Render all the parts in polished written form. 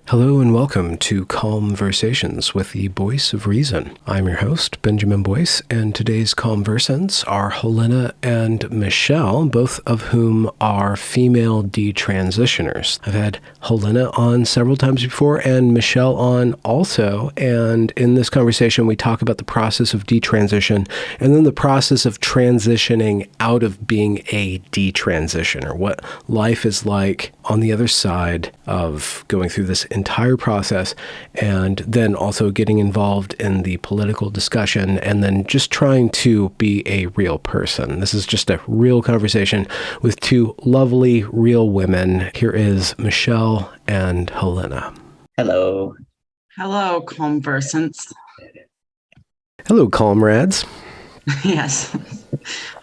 Hello and welcome to Conversations with the Voice of Reason. I'm your host, Benjamin Boyce, and today's conversants are Helena and Michelle, both of whom are female detransitioners. I've had Helena on several times before and Michelle on also, and in this conversation we talk about the process of detransition and then the process of transitioning out of being a detransitioner, what life is like on the other side of going through this entire process, and then also getting involved in the political discussion, and then just trying to be a real person. This is just a real conversation with two lovely, real women. Here is Michelle and Helena. Hello. Hello, conversants. Hello, comrades. Yes.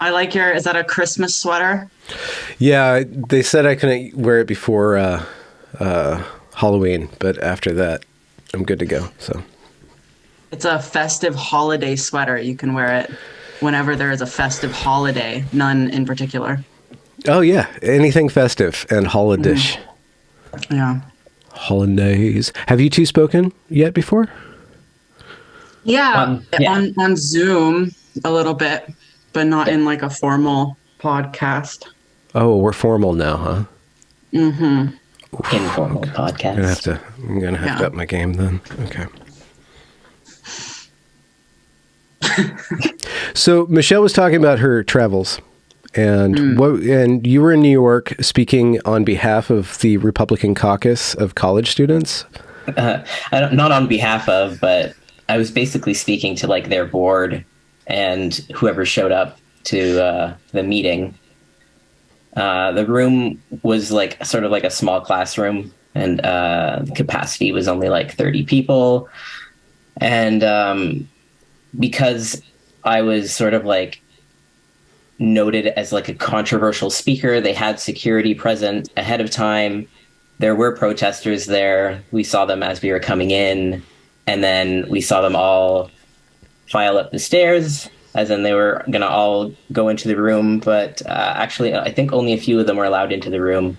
I like your, is that a Christmas sweater? Yeah, they said I couldn't wear it before Halloween, but after that, I'm good to go. So It's a festive holiday sweater. You can wear it whenever there is a festive holiday, none in particular. oh yeah, anything festive and holidish. Yeah. Holidays. Have you two spoken yet before? Yeah, Yeah. on Zoom a little bit, but not in like a formal podcast. Oh, we're formal now, huh? Mm-hmm. Informal podcast. I'm gonna have to up my game then. Okay. So Michelle was talking about her travels, and and you were in New York speaking on behalf of the Republican Caucus of college students. Not on behalf of, but I was basically speaking to like their board and whoever showed up to the meeting. The room was like sort of like a small classroom, and the capacity was only like 30 people. And because I was sort of like noted as like a controversial speaker, they had security present ahead of time. There were protesters there. We saw them as we were coming in, and then we saw them all file up the stairs, as in they were going to all go into the room. But actually, I think only a few of them were allowed into the room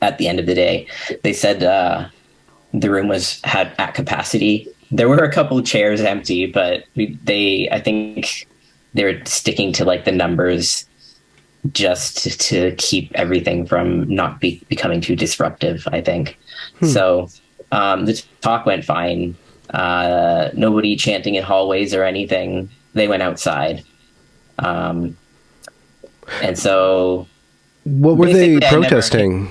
at the end of the day. They said the room had at capacity. There were a couple of chairs empty, but I think they were sticking to like the numbers just to keep everything from not becoming too disruptive, I think. So the talk went fine. Nobody chanting in hallways or anything. They went outside. And so... What were they protesting?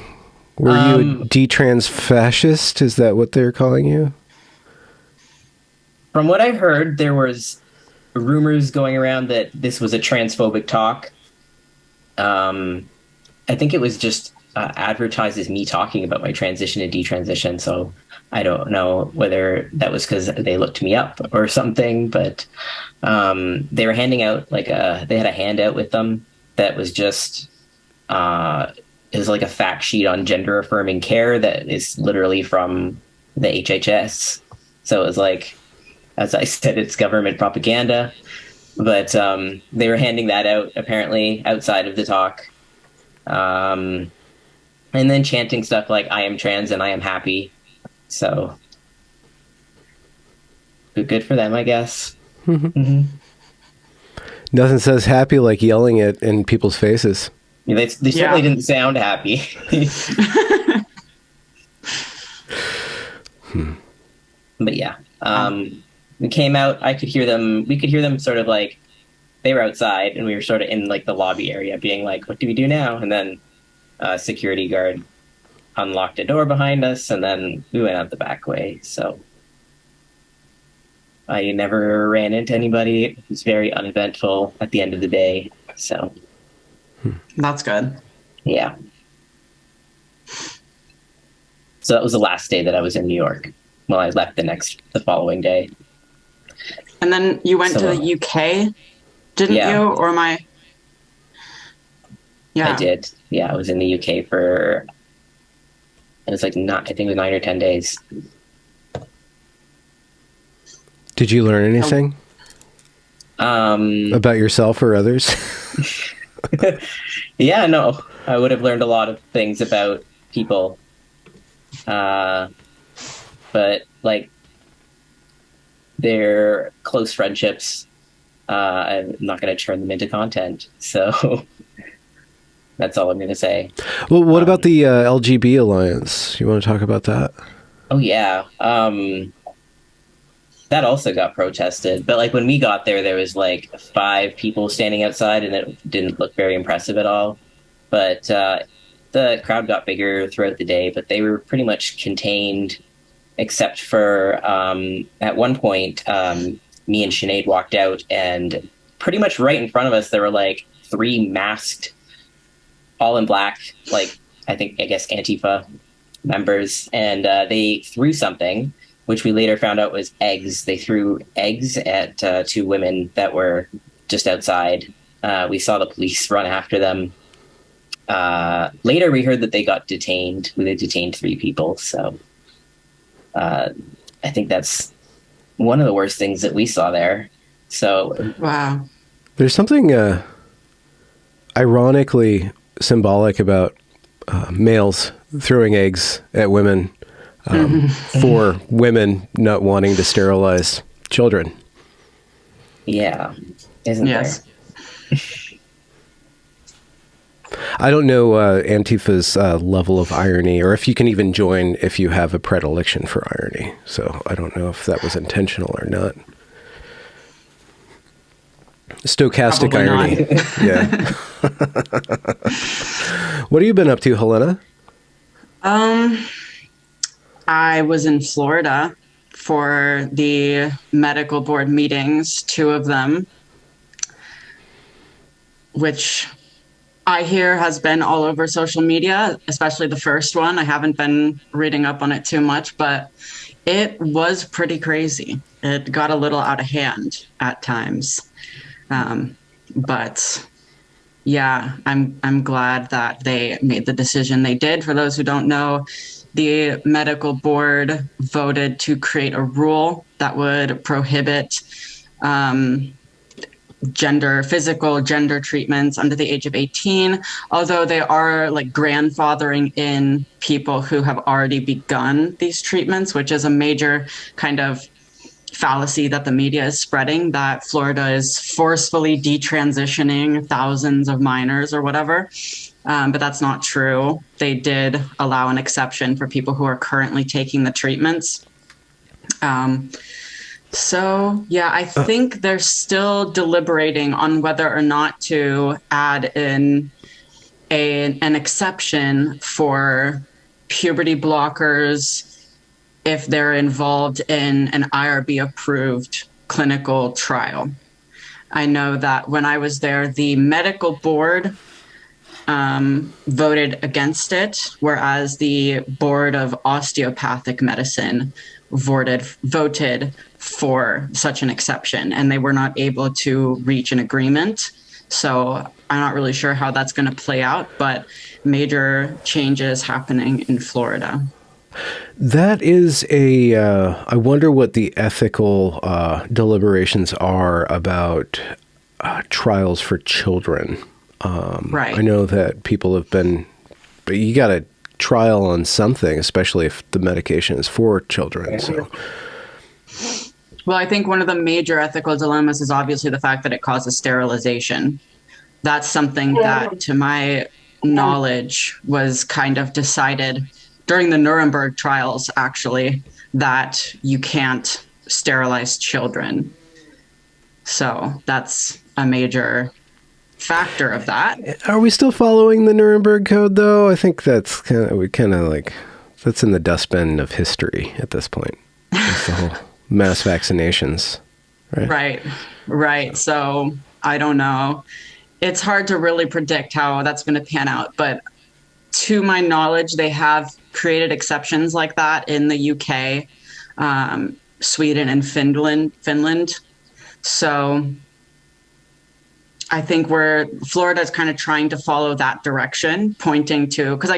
Were you a detrans fascist? Is that what they're calling you? From what I heard, there was rumors going around that this was a transphobic talk. I think it was just advertised as me talking about my transition and detransition. So I don't know whether that was because they looked me up or something, but they were handing out they had a handout with them that was just is like a fact sheet on gender affirming care that is literally from the HHS. So it was like, as I said, it's government propaganda, but they were handing that out apparently outside of the talk. And then chanting stuff like "I am trans and I am happy." So good for them, I guess. Mm-hmm. Nothing says happy like yelling it in people's faces. Yeah, they certainly didn't sound happy. But yeah, we came out. I could hear them. We could hear them sort of like they were outside, and we were sort of in like the lobby area, being like, "What do we do now?" And then security guard unlocked a door behind us, and then we went out the back way. So I never ran into anybody. It was very uneventful at the end of the day. So That's good. yeah. So that was the last day that I was in New York. Well, I left the following day. And then you went to the UK, didn't you? Or am I? Yeah, I did. Yeah, I was in the UK for, it was like I think it was 9 or 10 days. Did you learn anything about yourself or others? Yeah, no, I would have learned a lot of things about people. but like their close friendships, I'm not going to turn them into content. So that's all I'm going to say. Well, what about the LGB Alliance? You want to talk about that? Oh yeah. That also got protested, but like when we got there, there was like 5 people standing outside, and it didn't look very impressive at all. But the crowd got bigger throughout the day, but they were pretty much contained, except for at one point, me and Sinead walked out, and pretty much right in front of us, there were like 3 masked, all in black, like I guess Antifa members, and they threw something, which we later found out was eggs. They threw eggs at 2 women that were just outside. We saw the police run after them. Later, we heard that they got detained. They detained 3 people. So I think that's one of the worst things that we saw there. So Wow. There's something ironically symbolic about males throwing eggs at women for women not wanting to sterilize children. yeah, isn't Yes. there? I don't know Antifa's level of irony, or if you can even join if you have a predilection for irony. So I don't know if that was intentional or not. Stochastic Probably irony. Yeah. What have you been up to, Helena? I was in Florida for the medical board meetings, 2 of them, which I hear has been all over social media, especially the first one. I haven't been reading up on it too much, but it was pretty crazy. It got a little out of hand at times. But yeah, I'm glad that they made the decision they did. For those who don't know, the medical board voted to create a rule that would prohibit physical gender treatments under the age of 18, although they are like grandfathering in people who have already begun these treatments, which is a major kind of fallacy that the media is spreading, that Florida is forcefully detransitioning thousands of minors or whatever. But that's not true. They did allow an exception for people who are currently taking the treatments. So, yeah, I think they're still deliberating on whether or not to add in an exception for puberty blockers if they're involved in an IRB-approved clinical trial. I know that when I was there, the medical board voted against it, whereas the Board of Osteopathic Medicine voted for such an exception, and they were not able to reach an agreement. So I'm not really sure how that's going to play out, but major changes happening in Florida. That is I wonder what the ethical deliberations are about trials for children. Right. I know that people have been, but you got a trial on something, especially if the medication is for children. So. Well, I think one of the major ethical dilemmas is obviously the fact that it causes sterilization. That's something that, to my knowledge, was kind of decided during the Nuremberg trials, actually, that you can't sterilize children. So that's a major factor of that. Are we still following the Nuremberg Code, though? I think that's kind of like, that's in the dustbin of history at this point. It's the whole mass vaccinations, right? Right. So I don't know. It's hard to really predict how that's going to pan out, but to my knowledge, they have created exceptions like that in the UK, Sweden, and Finland. So I think Florida is kind of trying to follow that direction, pointing to, because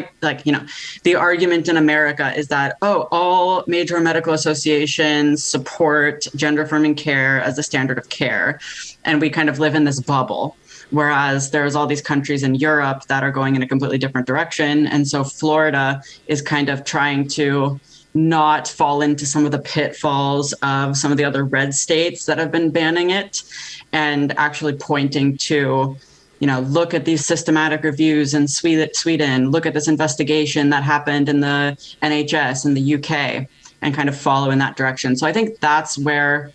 the argument in America is that, all major medical associations support gender affirming care as the standard of care. And we kind of live in this bubble. Whereas there's all these countries in Europe that are going in a completely different direction. And so Florida is kind of trying to not fall into some of the pitfalls of some of the other red states that have been banning it, and actually pointing to, look at these systematic reviews in Sweden, look at this investigation that happened in the NHS in the UK, and kind of follow in that direction. So I think that's where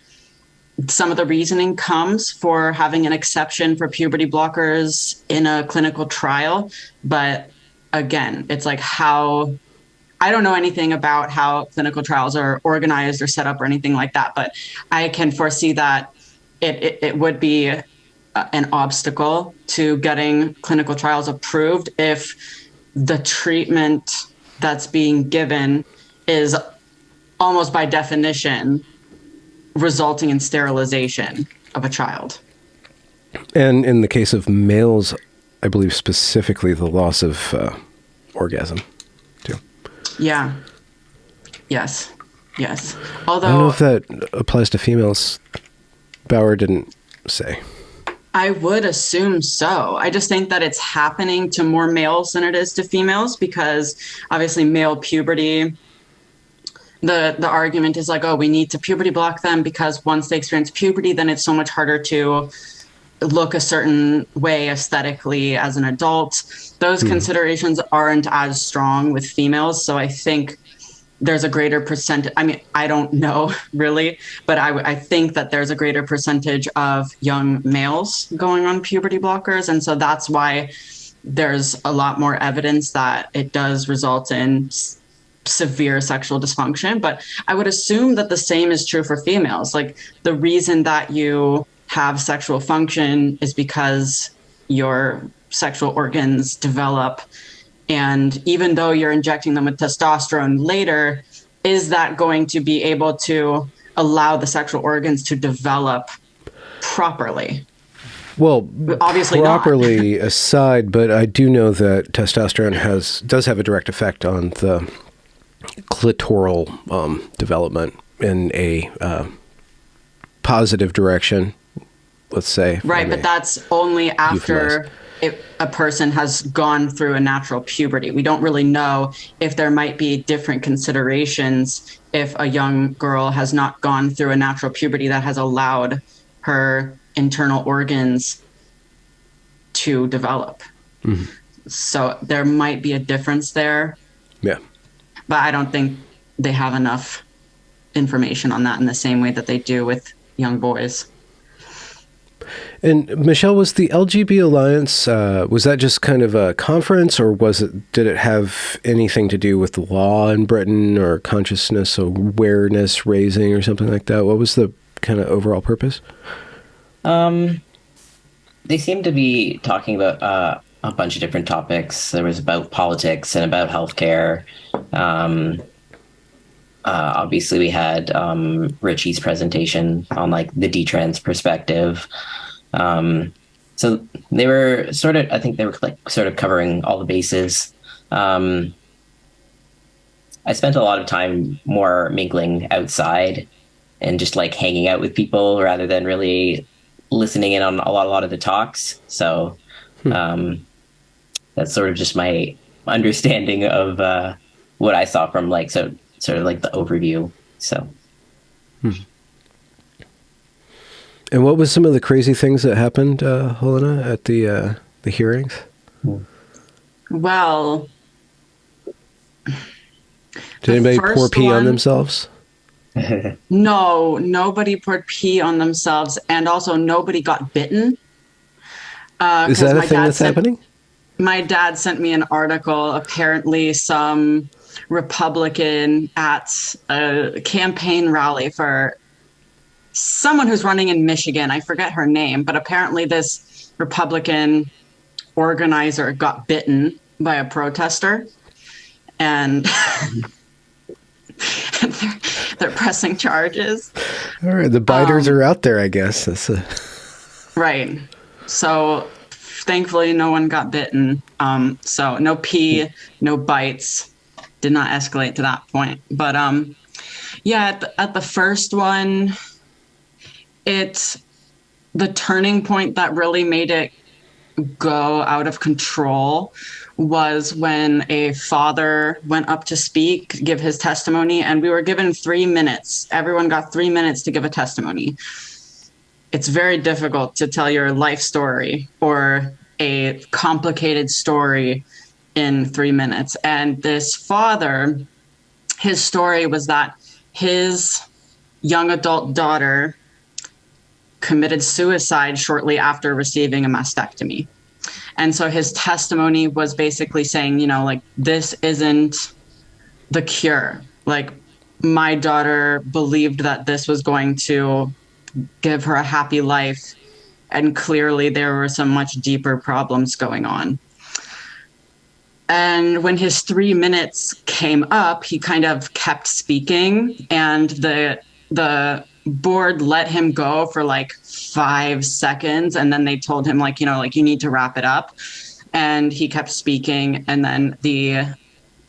some of the reasoning comes for having an exception for puberty blockers in a clinical trial. But again, it's like I don't know anything about how clinical trials are organized or set up or anything like that, but I can foresee that it would be an obstacle to getting clinical trials approved if the treatment that's being given is almost by definition resulting in sterilization of a child. And in the case of males, I believe specifically the loss of orgasm, too. Yeah. Yes. Although I don't know if that applies to females. Bauer didn't say. I would assume so. I just think that it's happening to more males than it is to females, because obviously male puberty, the argument is like, oh, we need to puberty block them because once they experience puberty, then it's so much harder to look a certain way aesthetically as an adult. Those considerations aren't as strong with females. So I think there's a greater percentage. I mean, I don't know really, but I think that there's a greater percentage of young males going on puberty blockers. And so that's why there's a lot more evidence that it does result in severe sexual dysfunction. But I would assume that the same is true for females. Like, the reason that you have sexual function is because your sexual organs develop. And even though you're injecting them with testosterone later, is that going to be able to allow the sexual organs to develop properly? Well, obviously properly not. Aside, but I do know that testosterone does have a direct effect on the clitoral development in a positive direction, let's say. Right, but that's only after a person has gone through a natural puberty. We don't really know if there might be different considerations if a young girl has not gone through a natural puberty that has allowed her internal organs to develop. Mm-hmm. So there might be a difference there. Yeah. But I don't think they have enough information on that in the same way that they do with young boys. And Michelle, was the LGB Alliance, was that just kind of a conference, or did it have anything to do with the law in Britain or consciousness awareness raising or something like that? What was the kind of overall purpose? They seem to be talking about a bunch of different topics. There was about politics and about healthcare. Obviously, we had Richie's presentation on like the Detrans perspective. So they were I think they were sort of covering all the bases. I spent a lot of time more mingling outside and just like hanging out with people rather than really listening in on a lot of the talks. So that's sort of just my understanding of what I saw from like sort of like the overview. So. And what was some of the crazy things that happened, Helena, at the hearings? Well, did anybody pour pee on themselves? No, nobody poured pee on themselves, and also nobody got bitten. Is that a thing that's happening? My dad sent me an article. Apparently, some Republican at a campaign rally for someone who's running in Michigan. I forget her name, but apparently this Republican organizer got bitten by a protester, and they're pressing charges. All right, the biters are out there, I guess. Right. So thankfully, no one got bitten. So no pee, no bites. Did not escalate to that point. But yeah, at the first one, it's the turning point that really made it go out of control was when a father went up to speak, give his testimony, and we were given 3 minutes. Everyone got 3 minutes to give a testimony. It's very difficult to tell your life story or a complicated story in 3 minutes. And this father, his story was that his young adult daughter committed suicide shortly after receiving a mastectomy. And so his testimony was basically saying, like, this isn't the cure. Like, my daughter believed that this was going to give her a happy life. And clearly there were some much deeper problems going on. And when his 3 minutes came up, he kind of kept speaking, and the board let him go for like 5 seconds, and then they told him, like, you need to wrap it up. And he kept speaking, and then the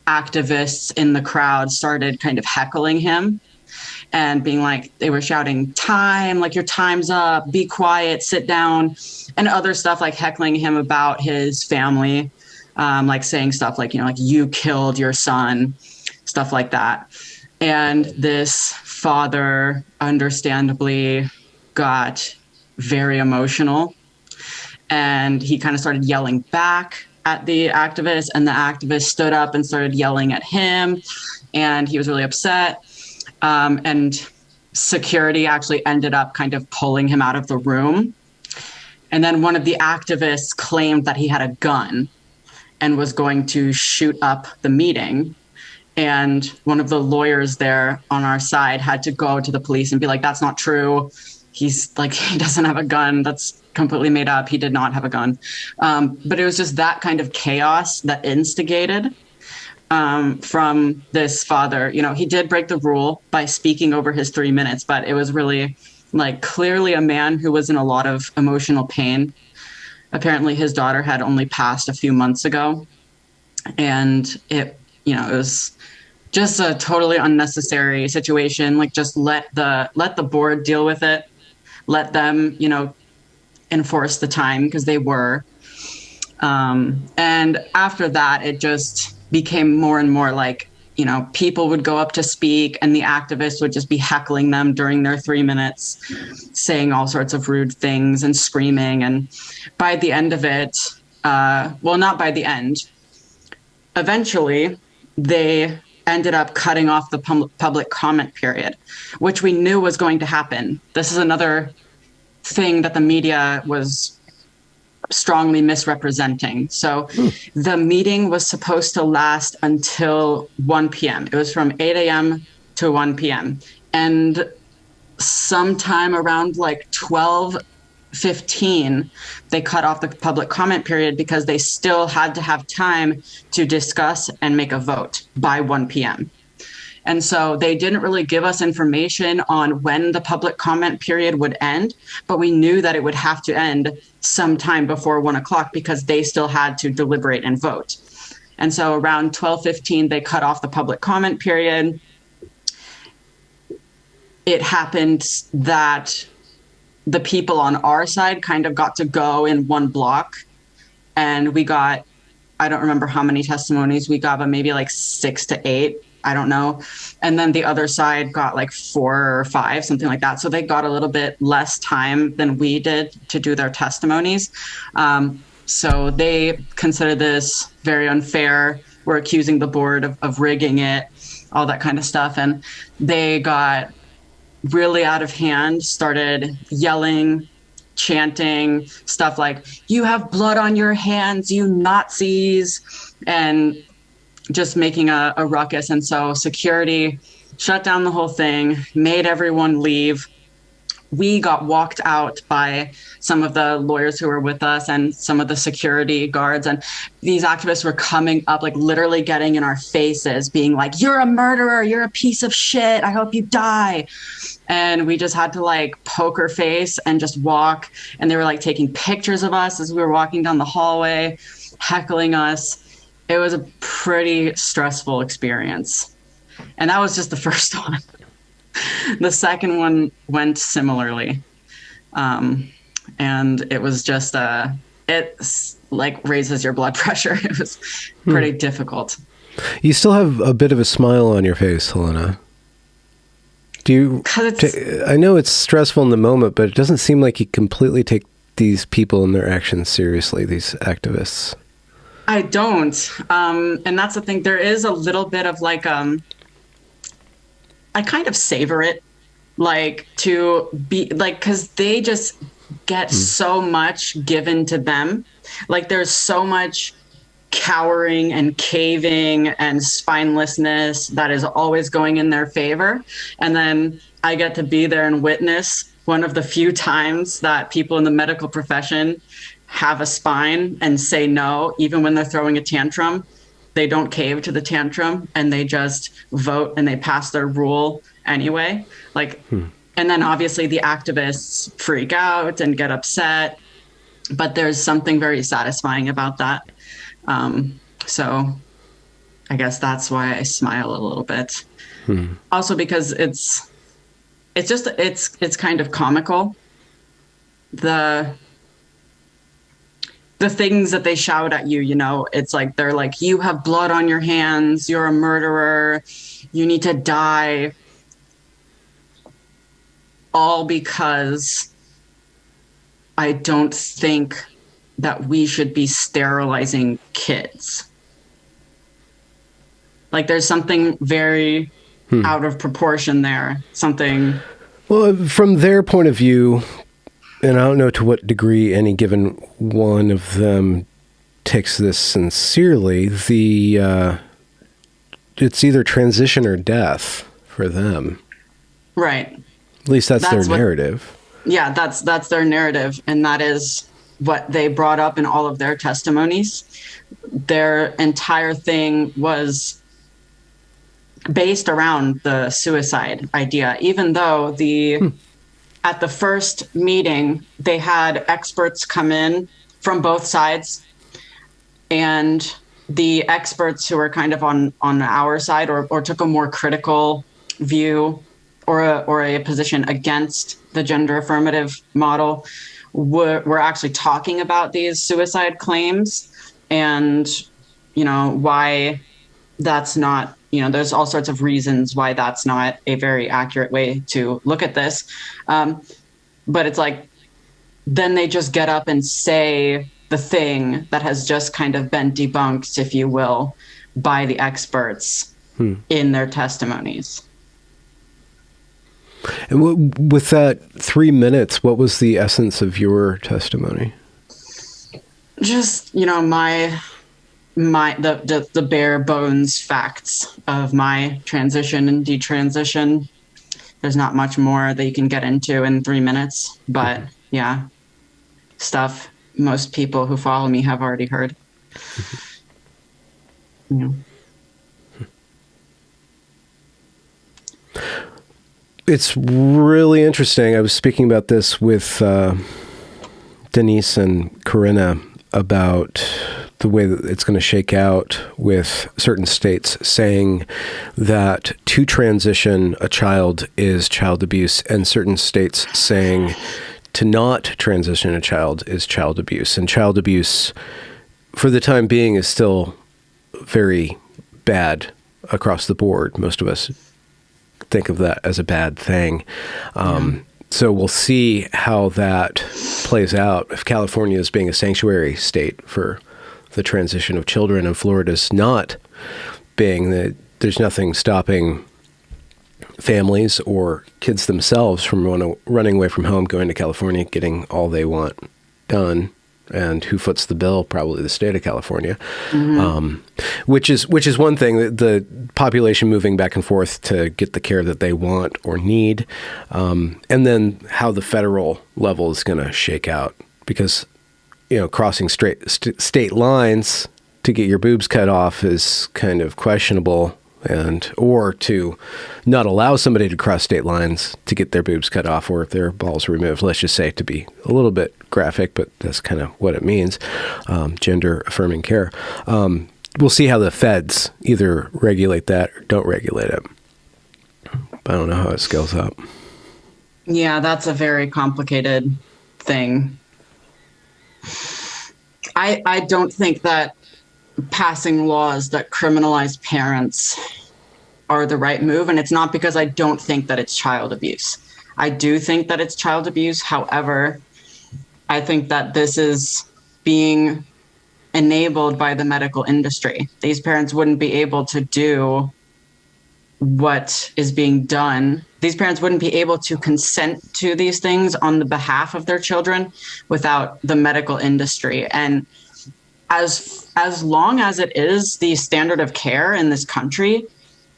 activists in the crowd started kind of heckling him and being like, they were shouting, time, like, your time's up, be quiet, sit down, and other stuff, like heckling him about his family, like saying stuff like, like, you killed your son, stuff like that. And this father understandably got very emotional, and he kind of started yelling back at the activist, and the activist stood up and started yelling at him, and he was really upset. And security actually ended up kind of pulling him out of the room. And then one of the activists claimed that he had a gun and was going to shoot up the meeting. And one of the lawyers there on our side had to go to the police and be like, that's not true. He's like, he doesn't have a gun. That's completely made up. He did not have a gun. But it was just that kind of chaos that instigated from this father. He did break the rule by speaking over his 3 minutes, but it was really like clearly a man who was in a lot of emotional pain. Apparently his daughter had only passed a few months ago, and it was just a totally unnecessary situation. Like, just let the board deal with it. Let them, enforce the time, because they were. And after that, it just became more and more like, people would go up to speak, and the activists would just be heckling them during their 3 minutes, saying all sorts of rude things and screaming. And by the end of it, well, not by the end, eventually they ended up cutting off the public comment period, which we knew was going to happen. This is another thing that the media was strongly misrepresenting. So the meeting was supposed to last until 1 p.m. It was from 8 a.m. to 1 p.m. And sometime around like 12:15, they cut off the public comment period because they still had to have time to discuss and make a vote by 1 p.m. And so they didn't really give us information on when the public comment period would end, but we knew that it would have to end sometime before 1 o'clock because they still had to deliberate and vote. And so around 12:15, they cut off the public comment period. It happened that the people on our side kind of got to go in one block, and we got, I don't remember how many testimonies we got, but maybe like 6 to 8. I don't know. And then the other side got like 4 or 5, something like that. So they got a little bit less time than we did to do their testimonies. So they consider this very unfair. We're accusing the board of rigging it, all that kind of stuff. And they got really out of hand, started yelling, chanting stuff like, "You have blood on your hands, you Nazis," and just making a ruckus. And so security shut down the whole thing, made everyone leave. We got walked out by some of the lawyers who were with us and some of the security guards. And these activists were coming up, like literally getting in our faces, being like, "You're a murderer, you're a piece of shit, I hope you die." And we just had to like poker face and just walk. And they were like taking pictures of us as we were walking down the hallway, heckling us. It was a pretty stressful experience. And that was just the first one. The second one went similarly. And it was just it's like raises your blood pressure. It was pretty difficult. You still have a bit of a smile on your face, Helena. Do you? I know it's stressful in the moment, but it doesn't seem like you completely take these people and their actions seriously, these activists. I don't. And that's the thing. There is a little bit of like, I kind of savor it, like to be like, because they just get so much given to them. Like there's so much cowering and caving and spinelessness that is always going in their favor. And then I get to be there and witness one of the few times that people in the medical profession have a spine and say no, even when they're throwing a tantrum. They don't cave to the tantrum and they just vote and they pass their rule anyway. Like, and then obviously the activists freak out and get upset, but there's something very satisfying about that. So I guess that's why I smile a little bit. Also because it's kind of comical. The things that they shout at you, you know, it's like, they're like, you have blood on your hands. You're a murderer. You need to die. All because I don't think that we should be sterilizing kids. Like there's something very out of proportion there. Something. Well, from their point of view, and I don't know to what degree any given one of them takes this sincerely, it's either transition or death for them. Right. At least that's their narrative. Yeah, that's their narrative, and that is what they brought up in all of their testimonies. Their entire thing was based around the suicide idea, even though at the first meeting, they had experts come in from both sides, and the experts who were kind of on our side or took a more critical view or a position against the gender affirmative model were actually talking about these suicide claims and, you know, why that's not, you know, there's all sorts of reasons why that's not a very accurate way to look at this. But it's like, then they just get up and say the thing that has just kind of been debunked, if you will, by the experts in their testimonies. And with that 3 minutes, what was the essence of your testimony? Just, you know, the bare bones facts of my transition and detransition. There's not much more that you can get into in 3 minutes, but yeah, stuff most people who follow me have already heard. Yeah. It's really interesting. I was speaking about this with Denise and Corinna about the way that it's going to shake out with certain states saying that to transition a child is child abuse, and certain states saying to not transition a child is child abuse. And child abuse, for the time being, is still very bad across the board. Most of us think of that as a bad thing. So we'll see how that plays out. If California is being a sanctuary state for the transition of children and Florida's not being, that there's nothing stopping families or kids themselves from running away from home, going to California, getting all they want done. And who foots the bill? Probably the state of California, which is one thing. The population moving back and forth to get the care that they want or need, and then how the federal level is going to shake out. Because, you know, crossing state lines to get your boobs cut off is kind of questionable, or to not allow somebody to cross state lines to get their boobs cut off or their balls removed. Let's just say, to be a little bit graphic, but that's kind of what it means. Gender affirming care. We'll see how the feds either regulate that or don't regulate it. But I don't know how it scales up. Yeah, that's a very complicated thing. I don't think that passing laws that criminalize parents are the right move. And it's not because I don't think that it's child abuse. I do think that it's child abuse. However, I think that this is being enabled by the medical industry. These parents wouldn't be able to do what is being done. These parents wouldn't be able to consent to these things on the behalf of their children without the medical industry. And as long as it is the standard of care in this country,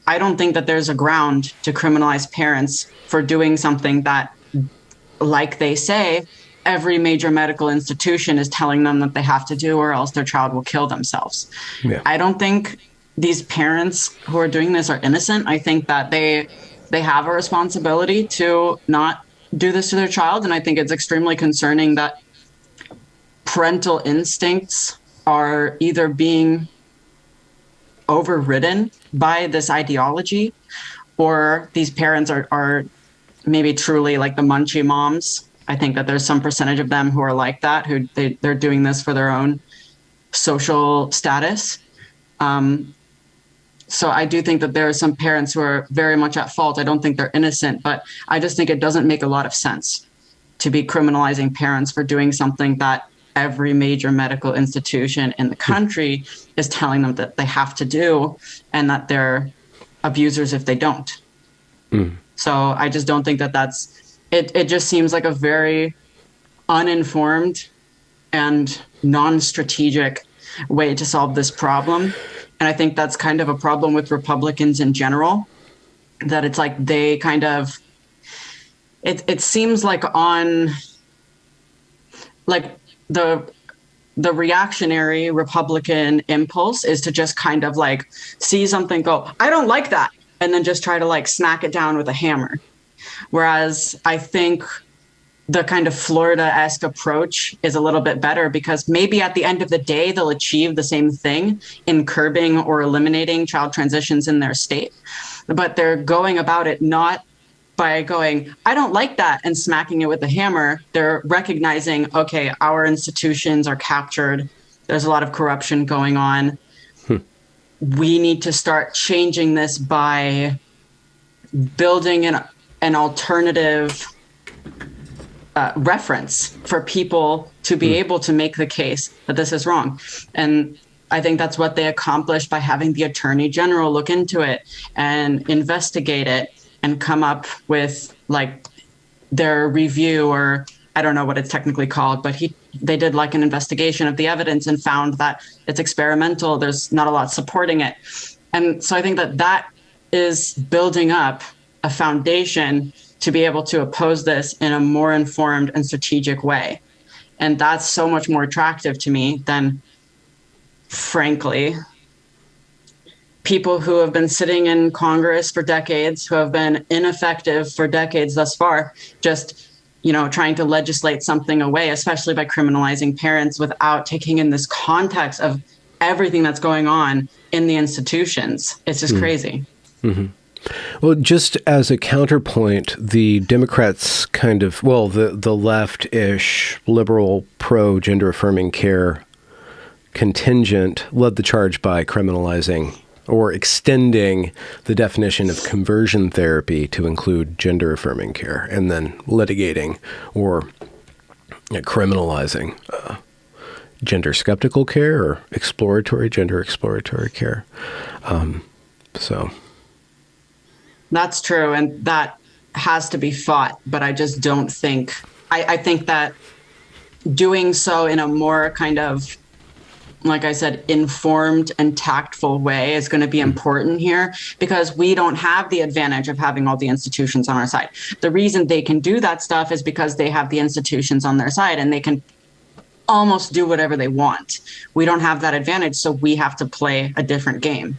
I don't think that there's a ground to criminalize parents for doing something that, like they say, every major medical institution is telling them that they have to do, or else their child will kill themselves. Yeah. I don't think these parents who are doing this are innocent. I think that they have a responsibility to not do this to their child. And I think it's extremely concerning that parental instincts are either being overridden by this ideology, or these parents are maybe truly like the munchie moms. I think that there's some percentage of them who are like that, who they're doing this for their own social status. So I do think that there are some parents who are very much at fault. I don't think they're innocent, but I just think it doesn't make a lot of sense to be criminalizing parents for doing something that every major medical institution in the country is telling them that they have to do, and that they're abusers if they don't. So I just don't think that that's it. It just seems like a very uninformed and non-strategic way to solve this problem. And I think that's kind of a problem with Republicans in general, that it's like they kind of, it seems like on like the reactionary Republican impulse is to just kind of like see something, go, I don't like that, and then just try to like smack it down with a hammer. Whereas I think the kind of Florida-esque approach is a little bit better, because maybe at the end of the day, they'll achieve the same thing in curbing or eliminating child transitions in their state. But they're going about it not by going, I don't like that, and smacking it with a hammer. They're recognizing, okay, our institutions are captured. There's a lot of corruption going on. We need to start changing this by building an alternative reference for people to be able to make the case that this is wrong. And I think that's what they accomplished by having the Attorney General look into it and investigate it and come up with like their review, or I don't know what it's technically called, but they did like an investigation of the evidence and found that it's experimental. There's not a lot supporting it. And so I think that is building up a foundation to be able to oppose this in a more informed and strategic way. And that's so much more attractive to me than, frankly, people who have been sitting in Congress for decades, who have been ineffective for decades thus far, just, trying to legislate something away, especially by criminalizing parents without taking in this context of everything that's going on in the institutions. It's just crazy. Mm-hmm. Well, just as a counterpoint, the Democrats kind of, the left-ish liberal pro-gender affirming care contingent led the charge by criminalizing or extending the definition of conversion therapy to include gender affirming care, and then litigating or criminalizing gender skeptical care or gender exploratory care. So... That's true, and that has to be fought, but I just don't think... I think that doing so in a more kind of, like I said, informed and tactful way is going to be important here, because we don't have the advantage of having all the institutions on our side. The reason they can do that stuff is because they have the institutions on their side, and they can almost do whatever they want. We don't have that advantage, so we have to play a different game.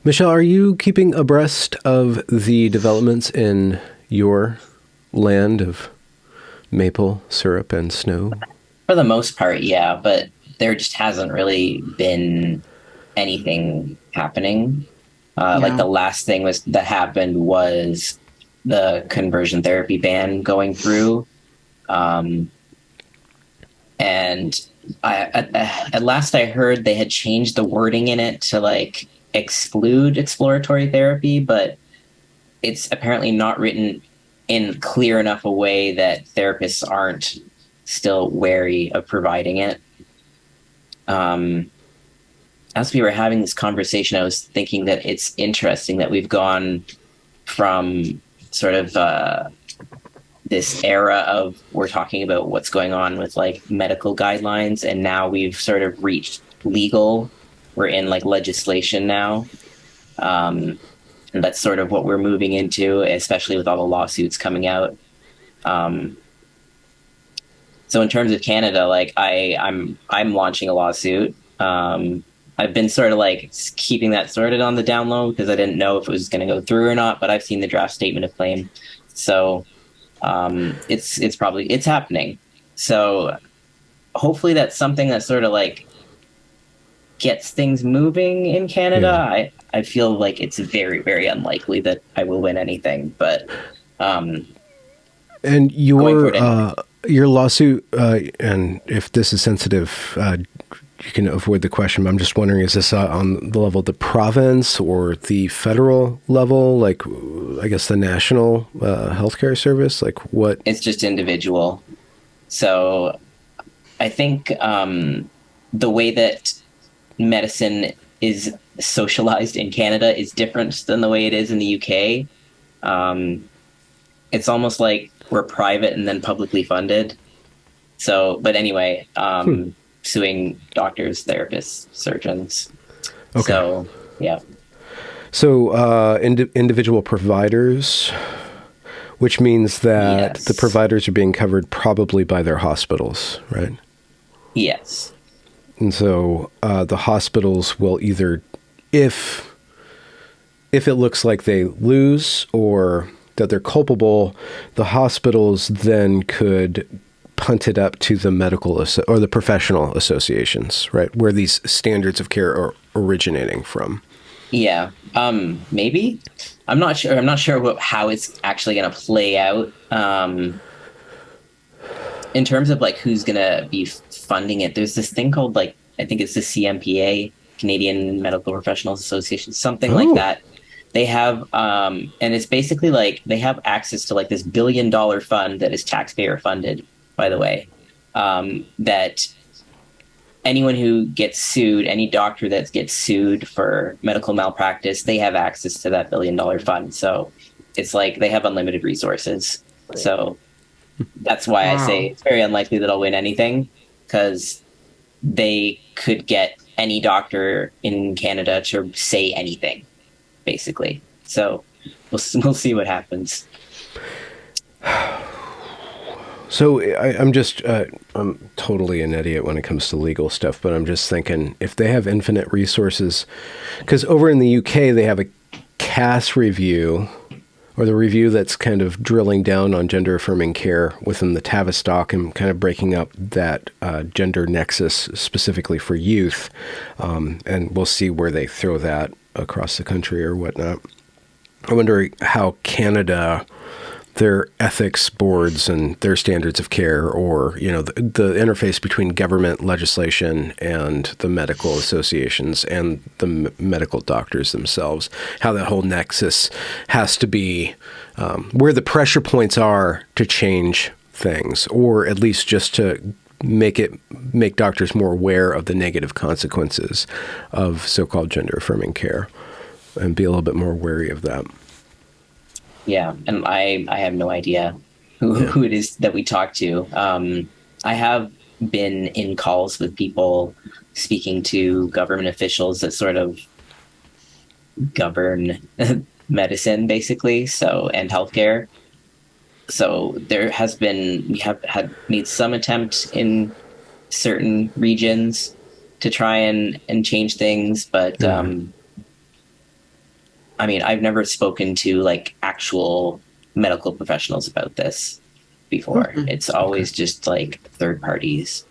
Michelle, are you keeping abreast of the developments in your land of maple syrup and snow? For the most part, yeah, but there just hasn't really been anything happening. Like the last thing that happened was the conversion therapy ban going through. And And at last I heard they had changed the wording in it to like exclude exploratory therapy, but it's apparently not written in clear enough a way that therapists aren't still wary of providing it. As we were having this conversation, I was thinking that it's interesting that we've gone from sort of this era of we're talking about what's going on with like medical guidelines, and now we've sort of reached legal. We're in like legislation now. And that's sort of what we're moving into, especially with all the lawsuits coming out. So in terms of Canada, like I'm launching a lawsuit. I've been sort of like keeping that sorted on the down low because I didn't know if it was going to go through or not, but I've seen the draft statement of claim. So it's happening. So hopefully that's something that sort of like gets things moving in Canada. Yeah. I feel like it's very, very unlikely that I will win anything, but and your lawsuit, and if this is sensitive, you can avoid the question, but I'm just wondering, is this on the level of the province or the federal level, like I guess the national healthcare service? Like what? It's just individual. So I think the way that medicine is socialized in Canada is different than the way it is in the UK. It's almost like we're private and then publicly funded. So, but anyway, suing doctors, therapists, surgeons. Okay. So, yeah. So individual providers, which means that the providers are being covered probably by their hospitals, right? Yes. And so the hospitals will either, if it looks like they lose or that they're culpable, the hospitals then could punt it up to the medical or the professional associations, right, where these standards of care are originating from. Yeah, maybe. I'm not sure. I'm not sure how it's actually going to play out. In terms of like who's going to be funding it, there's this thing called like, I think it's the CMPA, Canadian Medical Professionals Association, something like that. They have, and it's basically like they have access to like this $1 billion fund that is taxpayer funded, by the way, that anyone who gets sued, any doctor that gets sued for medical malpractice, they have access to that $1 billion fund. So it's like they have unlimited resources. So that's why I say it's very unlikely that I'll win anything, because they could get any doctor in Canada to say anything, basically. So we'll see what happens. So I'm totally an idiot when it comes to legal stuff, but I'm just thinking if they have infinite resources, because over in the UK, they have a CAS review, or the review that's kind of drilling down on gender affirming care within the Tavistock and kind of breaking up that gender nexus specifically for youth. And we'll see where they throw that across the country or whatnot. I wonder how Canada, their ethics boards and their standards of care, or, you know, the interface between government legislation and the medical associations and the medical doctors themselves, how that whole nexus has to be, where the pressure points are to change things, or at least just to make doctors more aware of the negative consequences of so-called gender affirming care and be a little bit more wary of that. Yeah, and I have no idea who it is that we talk to. I have been in calls with people speaking to government officials that sort of govern medicine, basically, and healthcare. So we have made some attempt in certain regions to try and change things, but I mean, I've never spoken to like actual medical professionals about this before. Mm-hmm. It's always just like third parties.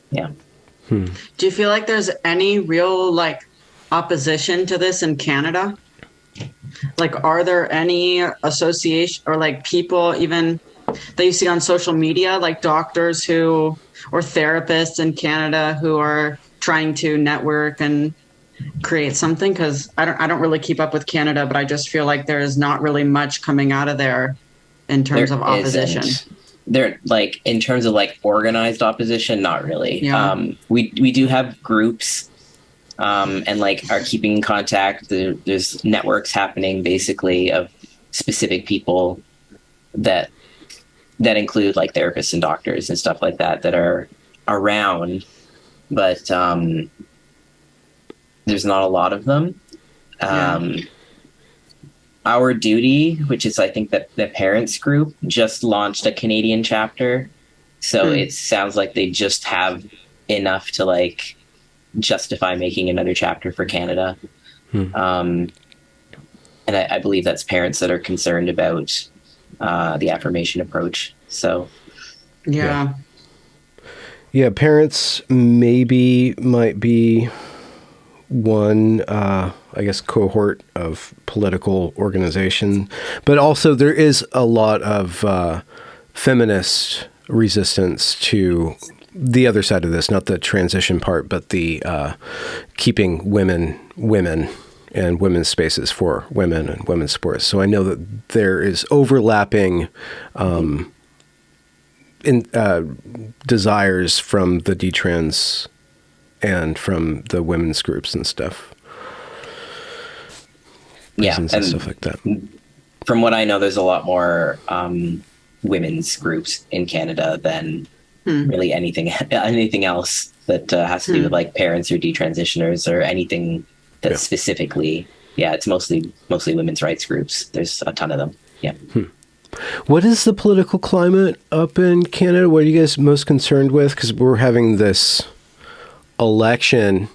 Yeah. Do you feel like there's any real like opposition to this in Canada? Like, are there any association or like people even that you see on social media, like doctors or therapists in Canada who are trying to network and create something? Because I don't really keep up with Canada, but I just feel like there is not really much coming out of there in terms There of opposition. isn't. There, like, in terms of like organized opposition, not really. Yeah. We do have groups, and like are keeping in contact. There's networks happening basically of specific people that include like therapists and doctors and stuff like that that are around, but there's not a lot of them. Yeah. Our Duty, which is I think that the parents group, just launched a Canadian chapter, so it sounds like they just have enough to like justify making another chapter for Canada. And I believe that's parents that are concerned about the affirmation approach. So Yeah. Parents might be one, I guess, cohort of political organization, but also there is a lot of feminist resistance to the other side of this, not the transition part, but the keeping women and women's spaces for women and women's sports. So I know that there is overlapping desires from the Detrans and from the women's groups and stuff. And stuff like that. From what I know, there's a lot more women's groups in Canada than really anything else that has to do with like parents or detransitioners or anything that's specifically. Yeah, it's mostly women's rights groups. There's a ton of them. Yeah. What is the political climate up in Canada? What are you guys most concerned with? Because we're having this election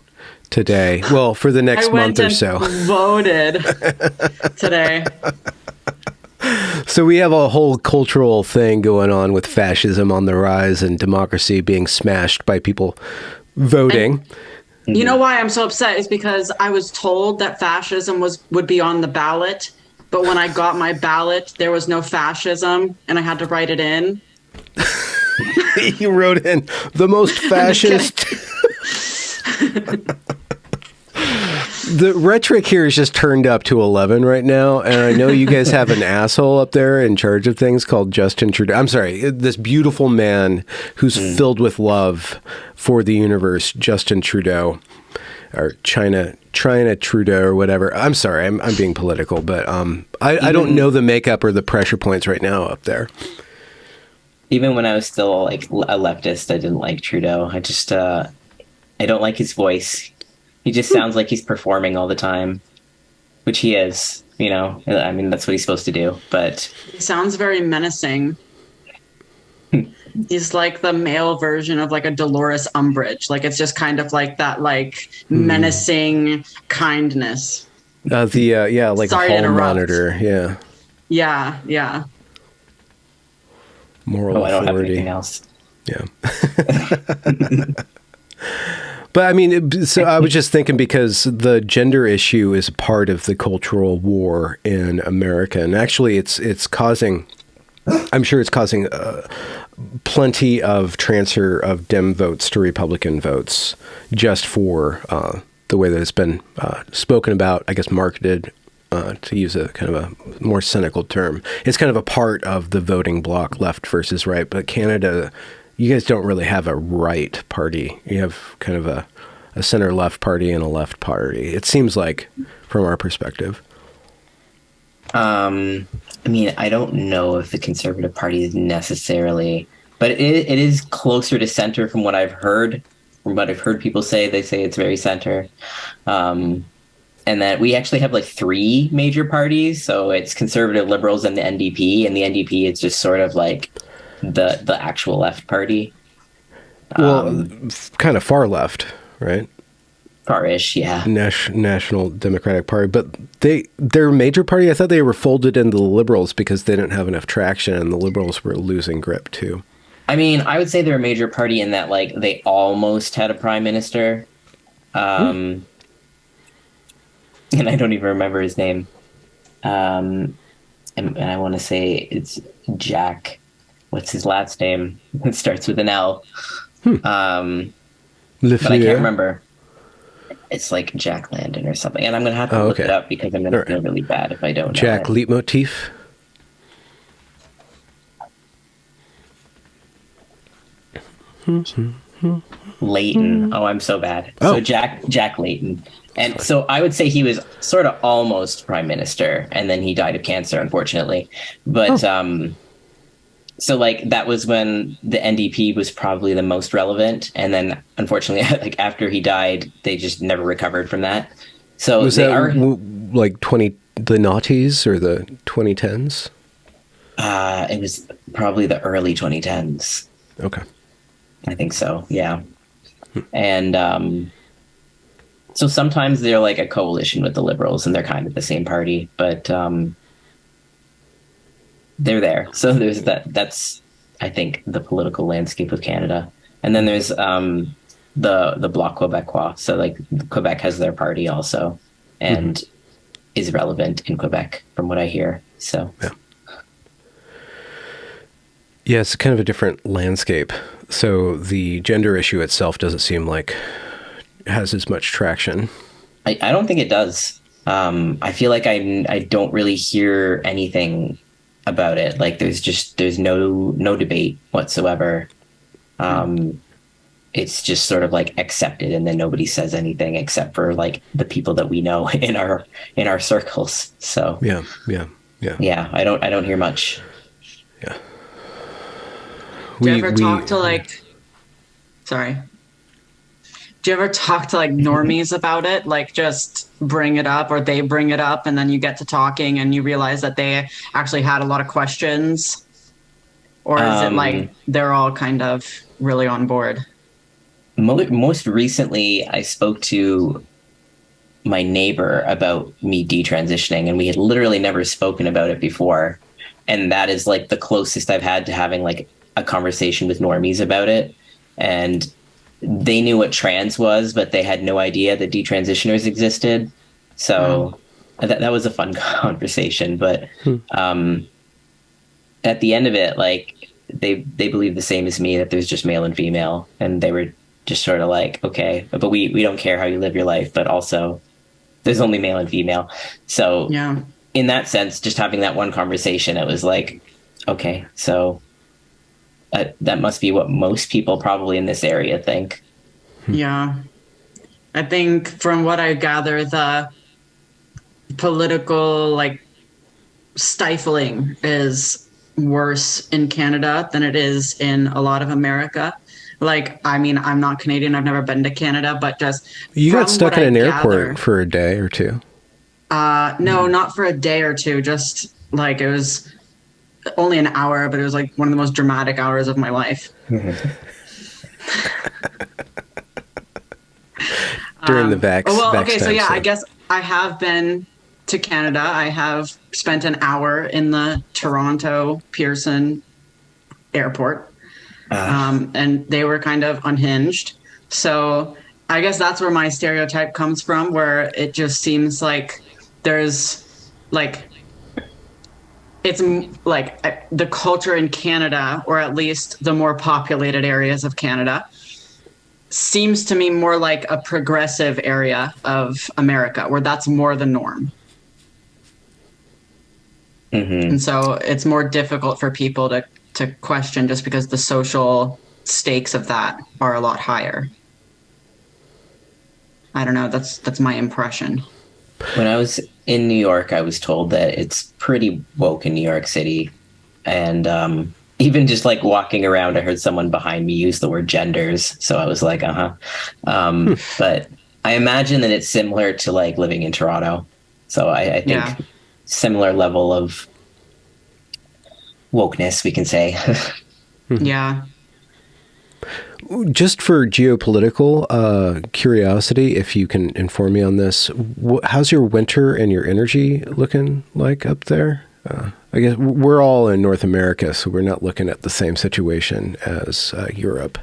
today. Well, for the next month or so. Voted today. So we have a whole cultural thing going on with fascism on the rise and democracy being smashed by people voting. And you know why I'm so upset is because I was told that fascism would be on the ballot, but when I got my ballot, there was no fascism, and I had to write it in. You wrote in the most fascist. The rhetoric here is just turned up to 11 right now, and I know you guys have an asshole up there in charge of things called Justin Trudeau. I'm sorry, this beautiful man who's filled with love for the universe, Justin Trudeau, or China Trudeau or whatever. I'm sorry, I'm being political, but I don't know the makeup or the pressure points right now up there. Even when I was still like a leftist, I didn't like Trudeau. I just I don't like his voice. He just sounds like he's performing all the time, which he is, you know. I mean, that's what he's supposed to do, but... He sounds very menacing. He's like the male version of like a Dolores Umbridge. Like, it's just kind of like that, like, menacing kindness. Like Sorry a hall monitor, yeah. Yeah. Moral authority. I don't have anything else. Yeah. But I mean, so I was just thinking because the gender issue is part of the cultural war in America, and actually, it's causing. I'm sure it's causing plenty of transfer of Dem votes to Republican votes, just for the way that it's been spoken about. I guess marketed, to use a kind of a more cynical term. It's kind of a part of the voting bloc, left versus right. But Canada. You guys don't really have a right party. You have kind of a center-left party and a left party. It seems like, from our perspective. I mean, I don't know if the Conservative Party is necessarily, but it is closer to center from what I've heard. From what I've heard people say, they say it's very center. And that we actually have like 3 major parties. So it's Conservative, Liberals, and the NDP. And the NDP is just sort of like the actual left party. Well, kind of far left, right? Far-ish, yeah. National Democratic Party, but their major party. I thought they were folded into the Liberals because they didn't have enough traction, and the Liberals were losing grip too. I mean, I would say they're a major party in that like they almost had a prime minister, and I don't even remember his name. And I want to say it's Jack. what's his last name? It starts with an L. Le But I can't Fleur? remember. It's like Jack Landon or something. And I'm going to have to Oh, look it okay. up because I'm going All to feel right. really bad if I don't know Jack it. Leitmotif? Leighton. Oh, I'm so bad. Oh. So Jack Leighton. And so I would say he was sort of almost prime minister, and then he died of cancer, unfortunately. But so like that was when the NDP was probably the most relevant, and then unfortunately, like after he died, they just never recovered from that. So Was they that are. like the noughties or the 2010s? It was probably the early 2010s. Okay. I think so. Yeah. And so sometimes they're like a coalition with the Liberals, and they're kind of the same party, but they're there. So there's that. That's I think the political landscape of Canada, and then there's the Bloc Québécois. So like Quebec has their party also, and is relevant in Quebec from what I hear. So Yeah. Yeah, it's kind of a different landscape. So the gender issue itself doesn't seem like it has as much traction. I don't think it does. I feel like I don't really hear anything about it. Like there's no debate whatsoever. It's just sort of like accepted, and then nobody says anything except for like the people that we know in our circles. So Yeah. I don't hear much. Yeah. Do you ever talk to like, sorry, do you ever talk to like normies about it? Like just bring it up, or they bring it up, and then you get to talking and you realize that they actually had a lot of questions? Or is it like they're all kind of really on board? Most recently, I spoke to my neighbor about me detransitioning, and we had literally never spoken about it before. And that is like the closest I've had to having like a conversation with normies about it. And they knew what trans was, but they had no idea that detransitioners existed. So that was a fun conversation. But at the end of it, like they believe the same as me, that there's just male and female, and they were just sort of like, okay, but we don't care how you live your life, but also there's only male and female. So Yeah. in that sense, just having that one conversation, it was like, okay, so that must be what most people probably in this area think. Yeah. I think from what I gather, the political like stifling is worse in Canada than it is in a lot of America. Like, I mean, I'm not Canadian. I've never been to Canada, but just You got stuck in an airport gather, for a day or two. no, not for a day or two. Just like it was only an hour, but it was like one of the most dramatic hours of my life. During the vax. Well, vax okay, so time, yeah, I guess I have been to Canada. I have spent an hour in the Toronto Pearson airport, and they were kind of unhinged. So I guess that's where my stereotype comes from, where it just seems like there's like it's like the culture in Canada, or at least the more populated areas of Canada, seems to me more like a progressive area of America, where that's more the norm. And so it's more difficult for people to question, just because the social stakes of that are a lot higher. I don't know. That's my impression. When I was in New York, I was told that it's pretty woke in New York City. And even just like walking around, I heard someone behind me use the word genders. So I was like, But I imagine that it's similar to like living in Toronto. So I think similar level of wokeness, we can say. Yeah. Just for geopolitical curiosity, if you can inform me on this, how's your winter and your energy looking like up there? I guess we're all in North America, so we're not looking at the same situation as Europe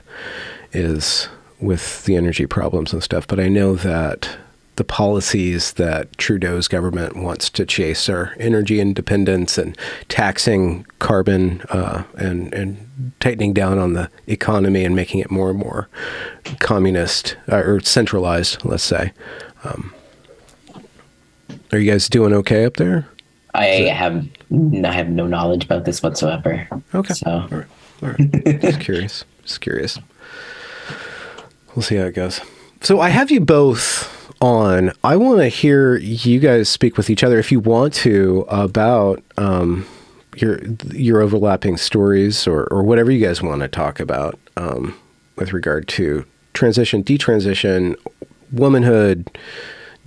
is with the energy problems and stuff. But I know that the policies that Trudeau's government wants to chase are energy independence and taxing carbon and tightening down on the economy and making it more and more communist or centralized, let's say. Are you guys doing okay up there? I have no knowledge about this whatsoever. Okay. So. All right. Just curious. We'll see how it goes. So I have you both on. I want to hear you guys speak with each other, if you want to, about your overlapping stories or whatever you guys want to talk about with regard to transition, detransition, womanhood,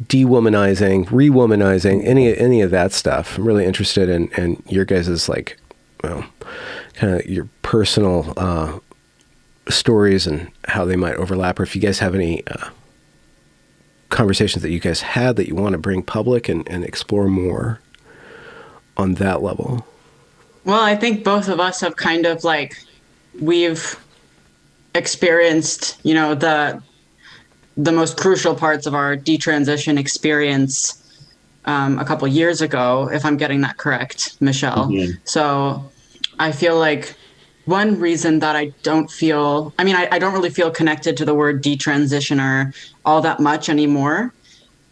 dewomanizing, rewomanizing, any of that stuff. I'm really interested in your guys' like, well, kind of your personal stories and how they might overlap, or if you guys have any conversations that you guys had that you want to bring public and explore more on that level. Well, I think both of us have kind of like, we've experienced, you know, the most crucial parts of our detransition experience a couple years ago, if I'm getting that correct, Michelle. Mm-hmm. So I feel like one reason that I don't really feel connected to the word detransitioner all that much anymore.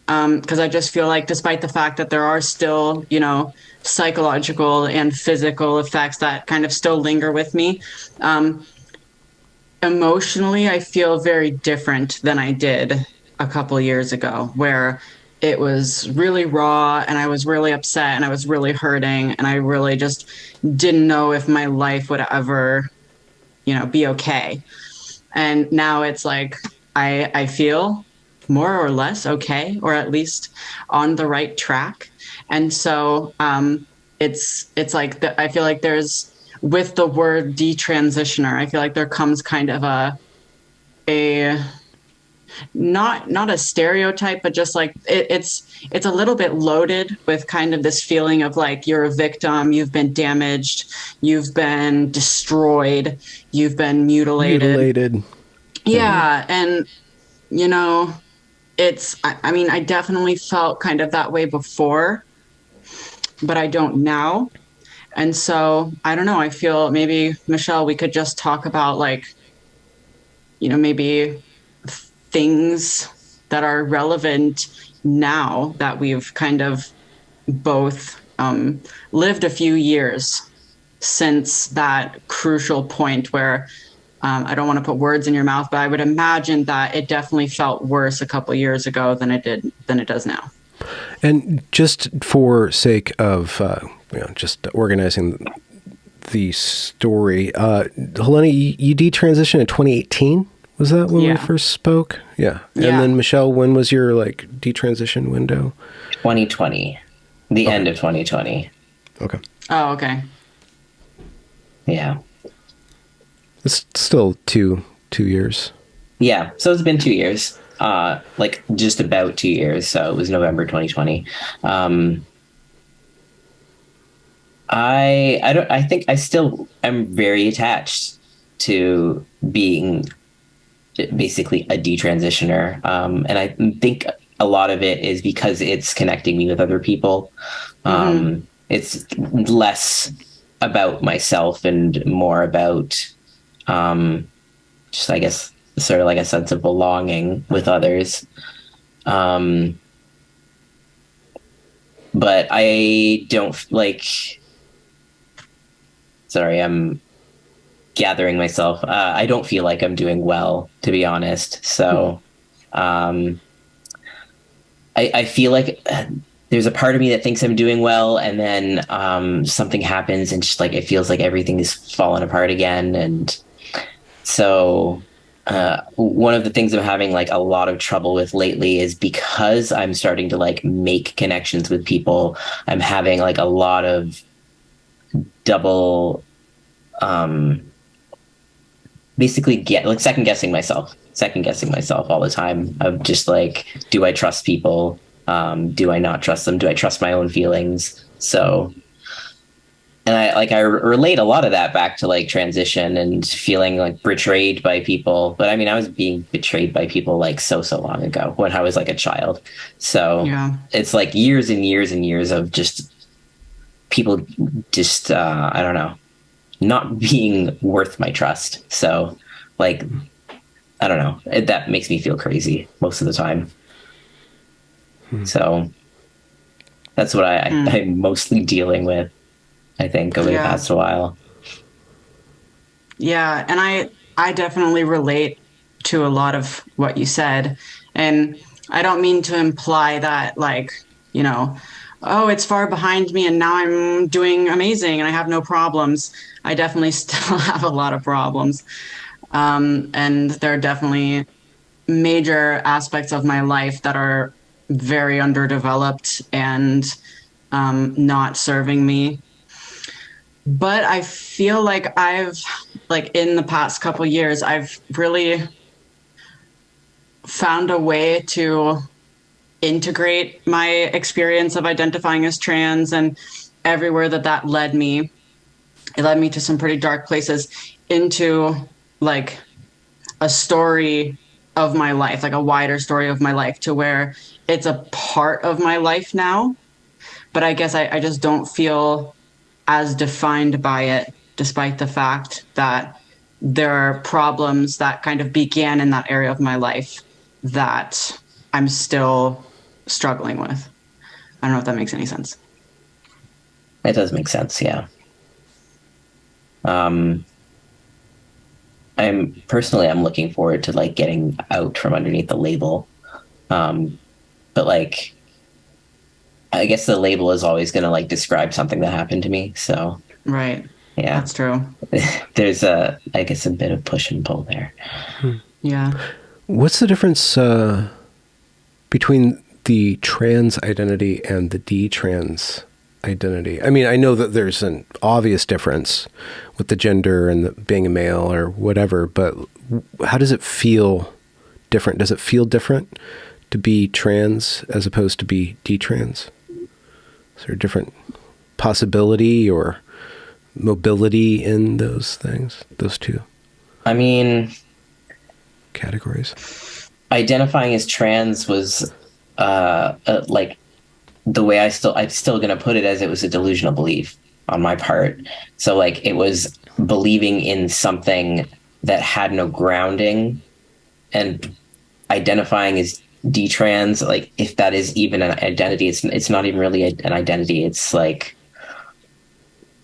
Because I just feel like, despite the fact that there are still, you know, psychological and physical effects that kind of still linger with me, emotionally, I feel very different than I did a couple years ago, where it was really raw and I was really upset and I was really hurting and I really just didn't know if my life would ever, you know, be okay. And now it's like, I feel more or less okay, or at least on the right track. And so it's like, I feel like there's, with the word detransitioner, I feel like there comes kind of a not a stereotype, but just like it's a little bit loaded with kind of this feeling of like, you're a victim, you've been damaged, you've been destroyed, you've been mutilated. Yeah. And, you know, I mean, I definitely felt kind of that way before, but I don't now. And so, I don't know, I feel maybe, Michelle, we could just talk about like, you know, maybe things that are relevant now that we've kind of both lived a few years since that crucial point where I don't want to put words in your mouth, but I would imagine that it definitely felt worse a couple of years ago than it does now. And just for sake of just organizing the story, Helena, you detransitioned in 2018. Was that when we first spoke? Yeah. And then Michelle, when was your like detransition window? 2020. The end of 2020. Okay. Oh, okay. Yeah. It's still two years. Yeah. So it's been 2 years. Like just about 2 years. So it was November 2020. I think I still am very attached to being basically a detransitioner. And I think a lot of it is because it's connecting me with other people. It's less about myself and more about just, I guess, sort of like a sense of belonging with others. But I don't like, sorry, I'm gathering myself. I don't feel like I'm doing well, to be honest. So I feel like there's a part of me that thinks I'm doing well, and then something happens and just like it feels like everything is falling apart again. And so one of the things I'm having like a lot of trouble with lately is because I'm starting to like make connections with people, I'm having like a lot of double basically second guessing myself all the time of just like, do I trust people? Do I not trust them? Do I trust my own feelings? So I relate a lot of that back to like transition and feeling like betrayed by people. But I mean, I was being betrayed by people like so long ago when I was like a child. So Yeah. it's like years and years and years of just people just I don't know, not being worth my trust. So like I don't know, that makes me feel crazy most of the time. So that's what I'm mostly dealing with, I think, over the Yeah. past while. Yeah, and I definitely relate to a lot of what you said. And I don't mean to imply that like, you know, oh, it's far behind me and now I'm doing amazing and I have no problems. I definitely still have a lot of problems. And there are definitely major aspects of my life that are very underdeveloped and not serving me. But I feel like like in the past couple years, I've really found a way to integrate my experience of identifying as trans, and everywhere that led me, it led me to some pretty dark places, into like a story of my life, like a wider story of my life, to where it's a part of my life now. But I guess I just don't feel as defined by it, despite the fact that there are problems that kind of began in that area of my life that I'm still struggling with. I don't know if that makes any sense. It does make sense, yeah. Um, I'm looking forward to like getting out from underneath the label. But like, I guess the label is always going to like describe something that happened to me. So Right. yeah, That's true. there's I guess a bit of push and pull there. Yeah. What's the difference between the trans identity and the detrans identity? I mean, I know that there's an obvious difference with the gender and being a male or whatever, but how does it feel different? Does it feel different to be trans as opposed to be detrans? Is there a different possibility or mobility in those things, those two I mean, categories? identifying as trans was like the way I'm still going to put it, as it was a delusional belief on my part. So like it was believing in something that had no grounding, and identifying as detrans, like if that is even an identity, it's not even really an identity. It's like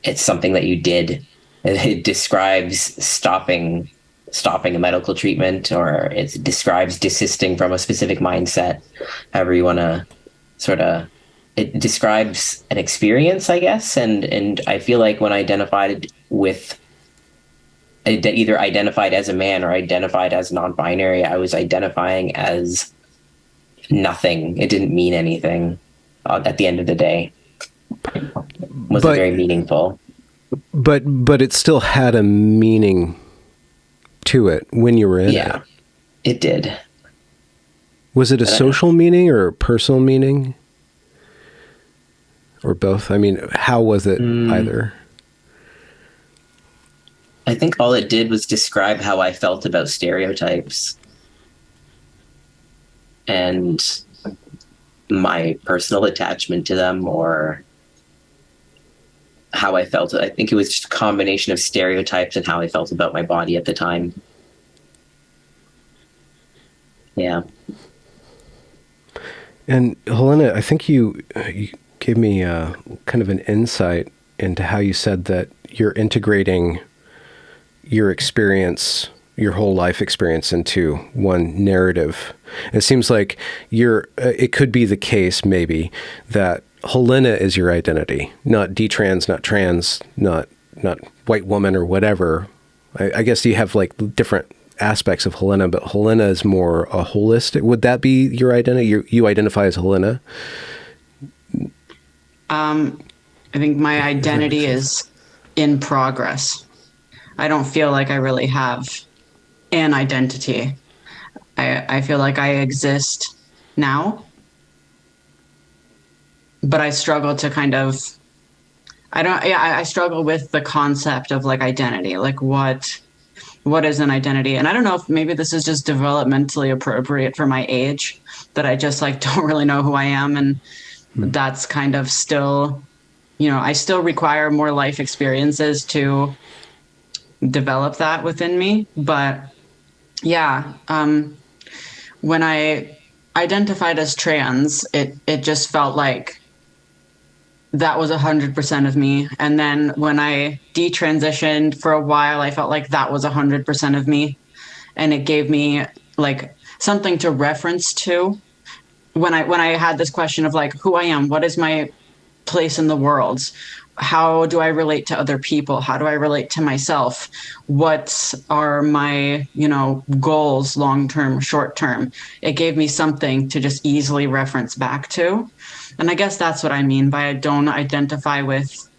it's something that you did. It describes stopping a medical treatment, or it describes desisting from a specific mindset, however you want to sort of, it describes an experience, I guess. And I feel like when I identified with, either identified as a man or identified as non-binary, I was identifying as nothing. It didn't mean anything at the end of the day. It wasn't very meaningful. But it still had a meaning to it when you were in it. Yeah, it did. Was it a social meaning or a personal meaning? Or both? I mean, how was it either? I think all it did was describe how I felt about stereotypes and my personal attachment to them, or how I felt. I think it was just a combination of stereotypes and how I felt about my body at the time. Yeah. And Helena, I think you gave me kind of an insight into how you said that you're integrating your experience, your whole life experience, into one narrative. It seems like it could be the case maybe that Helena is your identity, not detrans, not trans, not white woman or whatever. I guess you have like different aspects of Helena, but Helena is more a holistic. Would that be your identity? You identify as Helena? I think my identity is in progress. I don't feel like I really have an identity. I feel like I exist now, but I struggle to kind of I struggle with the concept of like identity, like what is an identity? And I don't know if maybe this is just developmentally appropriate for my age, that I just like don't really know who I am. And that's kind of still, I still require more life experiences to develop that within me. But yeah, when I identified as trans, it just felt like that was 100% of me. And then when I detransitioned for a while, I felt like that was 100% of me. And it gave me like something to reference to when I had this question of like who I am, what is my place in the world? How do I relate to other people? How do I relate to myself? What are my, goals, long term, short term? It gave me something to just easily reference back to. And I guess that's what I mean by I don't identify with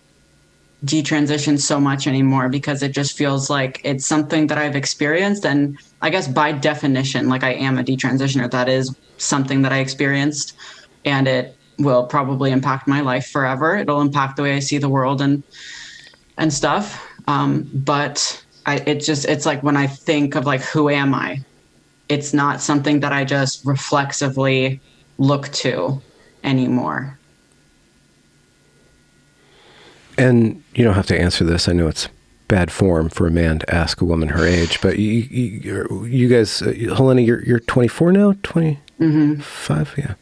detransition so much anymore, because it just feels like it's something that I've experienced. And I guess by definition, like I am a detransitioner, that is something that I experienced, and it will probably impact my life forever. It'll impact the way I see the world and stuff. But it's like when I think of like, who am I? It's not something that I just reflexively look to anymore. And you don't have to answer this. I know it's bad form for a man to ask a woman her age, but you guys, Helena, you're 24 now, 25, yeah.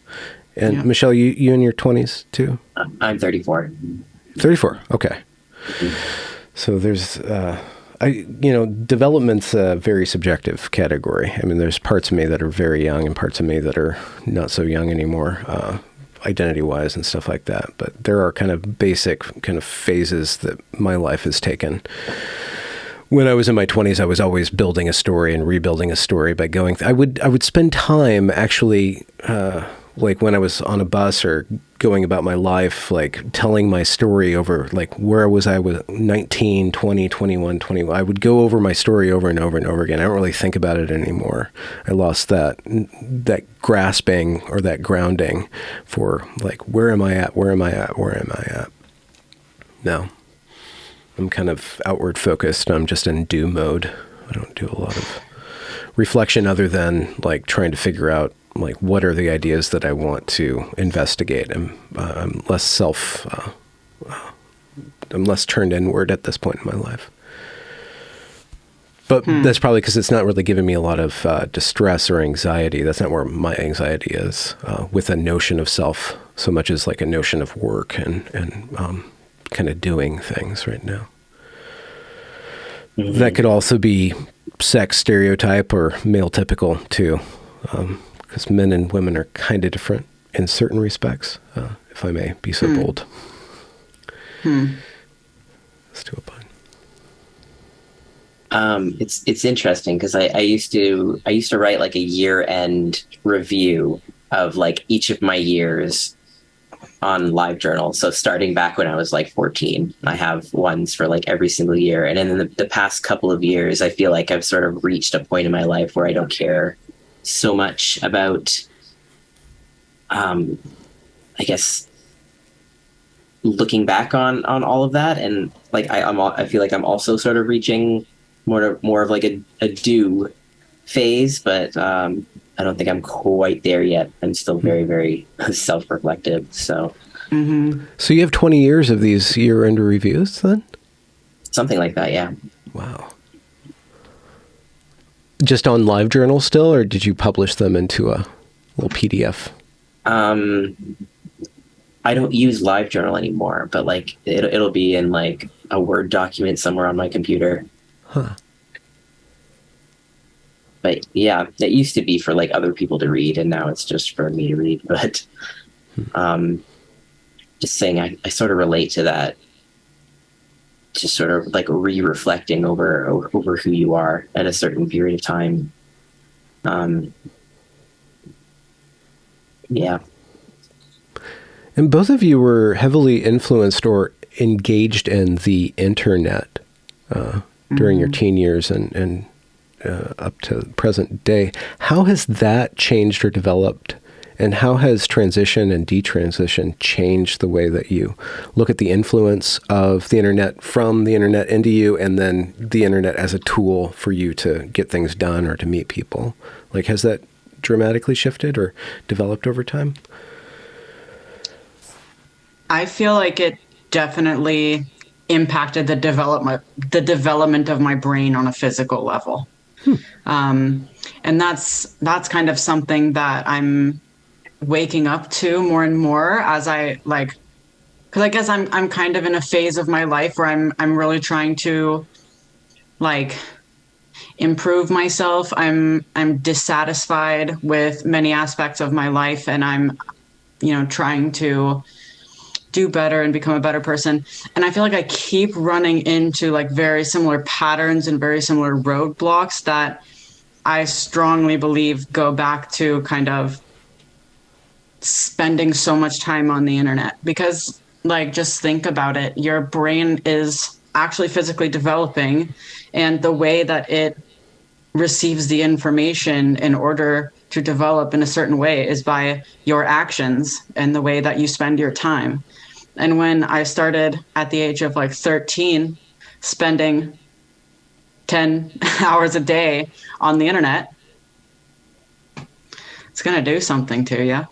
And yeah. Michelle, you in your 20s too? I'm 34. 34, okay. So there's, development's a very subjective category. I mean, there's parts of me that are very young and parts of me that are not so young anymore, identity-wise and stuff like that. But there are kind of basic kind of phases that my life has taken. When I was in my 20s, I was always building a story and rebuilding a story by going. I would spend time actually, like when I was on a bus or going about my life, like telling my story over, like where was I with 19, 20, 21, 21. I would go over my story over and over and over again. I don't really think about it anymore. I lost that grasping or that grounding for like, where am I at? Where am I at? Where am I at? No. I'm kind of outward focused. I'm just in do mode. I don't do a lot of reflection other than like trying to figure out like what are the ideas that I want to investigate. I'm less I'm less turned inward at this point in my life. But that's probably because it's not really giving me a lot of distress or anxiety. That's not where my anxiety is, with a notion of self so much as like a notion of work and kind of doing things right now. Mm-hmm. That could also be sex stereotype or male typical too, because men and women are kind of different in certain respects, if I may be so bold. Let's do a pun. It's interesting because I used to write like a year-end review of like each of my years on LiveJournal. So starting back when I was like 14, I have ones for like every single year. And in the past couple of years, I feel like I've sort of reached a point in my life where I don't care so much about, I guess, looking back on all of that. And like, I feel like I'm also sort of reaching more of like a do phase, but I don't think I'm quite there yet. I'm still very, very self-reflective. So, So you have 20 years of these year-end reviews then? Something like that, yeah. Wow. Just on LiveJournal still, or did you publish them into a little PDF? I don't use LiveJournal anymore, but like it'll be in like a Word document somewhere on my computer. Huh. But yeah, it used to be for like other people to read, and now it's just for me to read. But just saying, I sort of relate to that. Just sort of like reflecting over who you are at a certain period of time. Yeah. And both of you were heavily influenced or engaged in the internet during your teen years and up to present day. How has that changed or developed And how has transition and detransition changed the way that you look at the influence of the internet from the internet into you, and then the internet as a tool for you to get things done or to meet people? Like, has that dramatically shifted or developed over time? I feel like it definitely impacted the development of my brain on a physical level. And that's kind of something that I'm waking up to more and more as I like, because I guess I'm kind of in a phase of my life where I'm really trying to like improve myself. I'm dissatisfied with many aspects of my life, and I'm trying to do better and become a better person. And I feel like I keep running into like very similar patterns and very similar roadblocks that I strongly believe go back to kind of spending so much time on the internet. Because like, just think about it, your brain is actually physically developing, and the way that it receives the information in order to develop in a certain way is by your actions and the way that you spend your time. And when I started at the age of like 13, spending 10 hours a day on the internet, it's going to do something to you.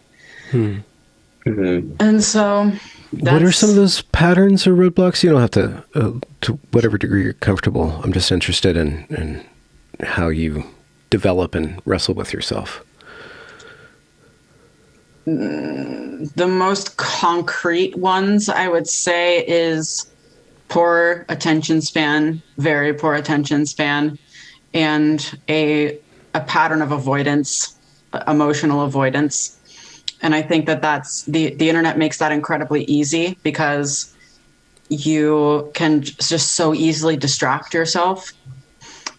Mm-hmm. And so what are some of those patterns or roadblocks? You don't have to whatever degree you're comfortable. I'm just interested in how you develop and wrestle with yourself. The most concrete ones I would say is poor attention span, very poor attention span, and a pattern of avoidance, emotional avoidance. And I think that's the internet makes that incredibly easy, because you can just so easily distract yourself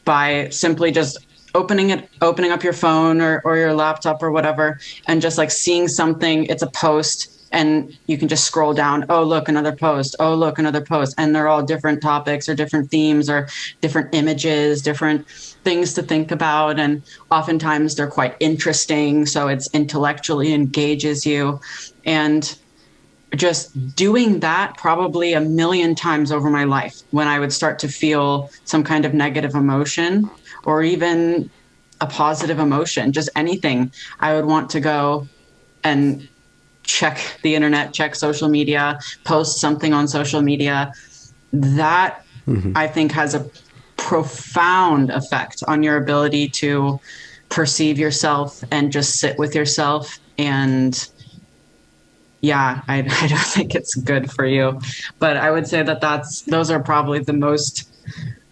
by simply just opening up your phone or your laptop or whatever, and just like seeing something, it's a post, and you can just scroll down. Oh, look, another post. Oh, look, another post. And they're all different topics or different themes or different images, different things to think about. And oftentimes they're quite interesting. So it's intellectually engages you. And just doing that probably a million times over my life, when I would start to feel some kind of negative emotion or even a positive emotion, just anything, I would want to go and check the internet, check social media, post something on social media. That I think has a profound effect on your ability to perceive yourself and just sit with yourself. And yeah, I don't think it's good for you, but I would say those are probably the most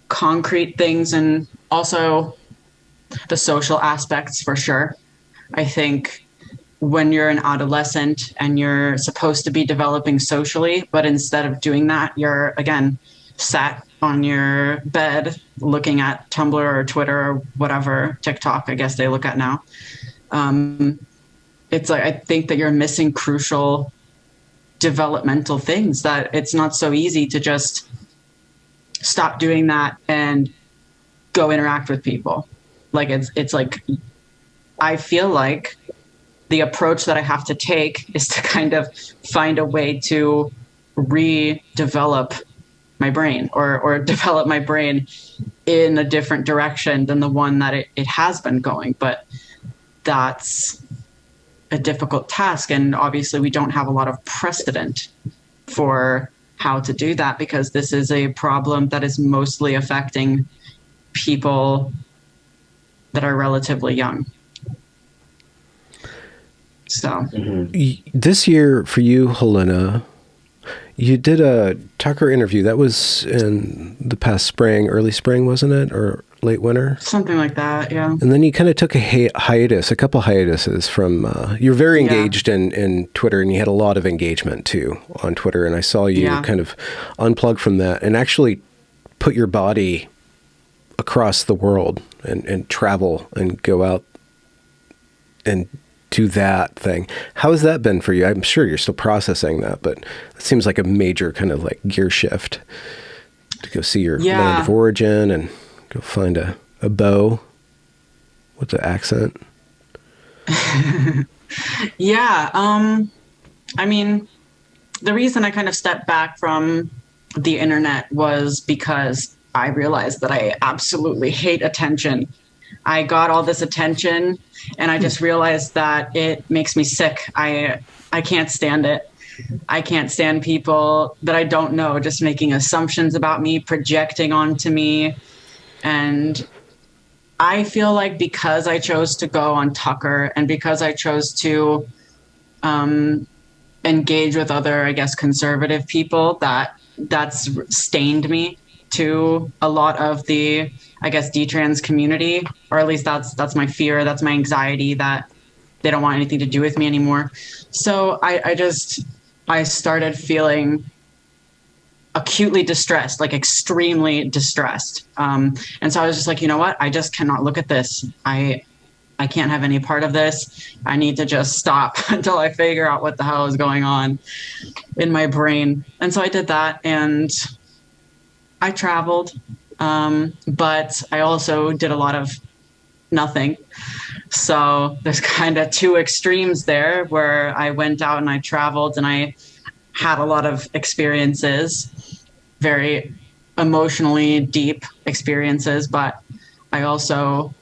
concrete things. And also the social aspects, for sure. I think when you're an adolescent and you're supposed to be developing socially, but instead of doing that, you're again sat on your bed looking at Tumblr or Twitter or whatever, TikTok, I guess they look at now. It's like, I think that you're missing crucial developmental things, that it's not so easy to just stop doing that and go interact with people. Like it's like, I feel like the approach that I have to take is to kind of find a way to redevelop my brain or develop my brain in a different direction than the one that it has been going. But that's a difficult task. And obviously we don't have a lot of precedent for how to do that, because this is a problem that is mostly affecting people that are relatively young. So this year for you, Helena, you did a Tucker interview. That was in the past spring, early spring, wasn't it? Or late winter? Something like that, yeah. And then you kind of took a hiatus, a couple hiatuses from, you're very engaged in Twitter, and you had a lot of engagement too on Twitter. And I saw you kind of unplug from that and actually put your body across the world and travel and go out and do that thing. How has that been for you? I'm sure you're still processing that, but it seems like a major kind of like gear shift to go see your land of origin and go find a beau with the accent. Yeah. I mean, the reason I kind of stepped back from the internet was because I realized that I absolutely hate attention. I got all this attention and I just realized that it makes me sick. I can't stand it. I can't stand people that I don't know just making assumptions about me, projecting onto me. And I feel like because I chose to go on Tucker and because I chose to um, engage with other, I guess, conservative people, that's stained me to a lot of the, I guess, detrans community, or at least that's my fear, that's my anxiety that they don't want anything to do with me anymore. So I started feeling acutely distressed, like extremely distressed. And so I was just like, you know what? I just cannot look at this. I can't have any part of this. I need to just stop until I figure out what the hell is going on in my brain. And so I did that and I traveled. But I also did a lot of nothing. So there's kind of two extremes there where I went out and I traveled and I had a lot of experiences, very emotionally deep experiences, but I also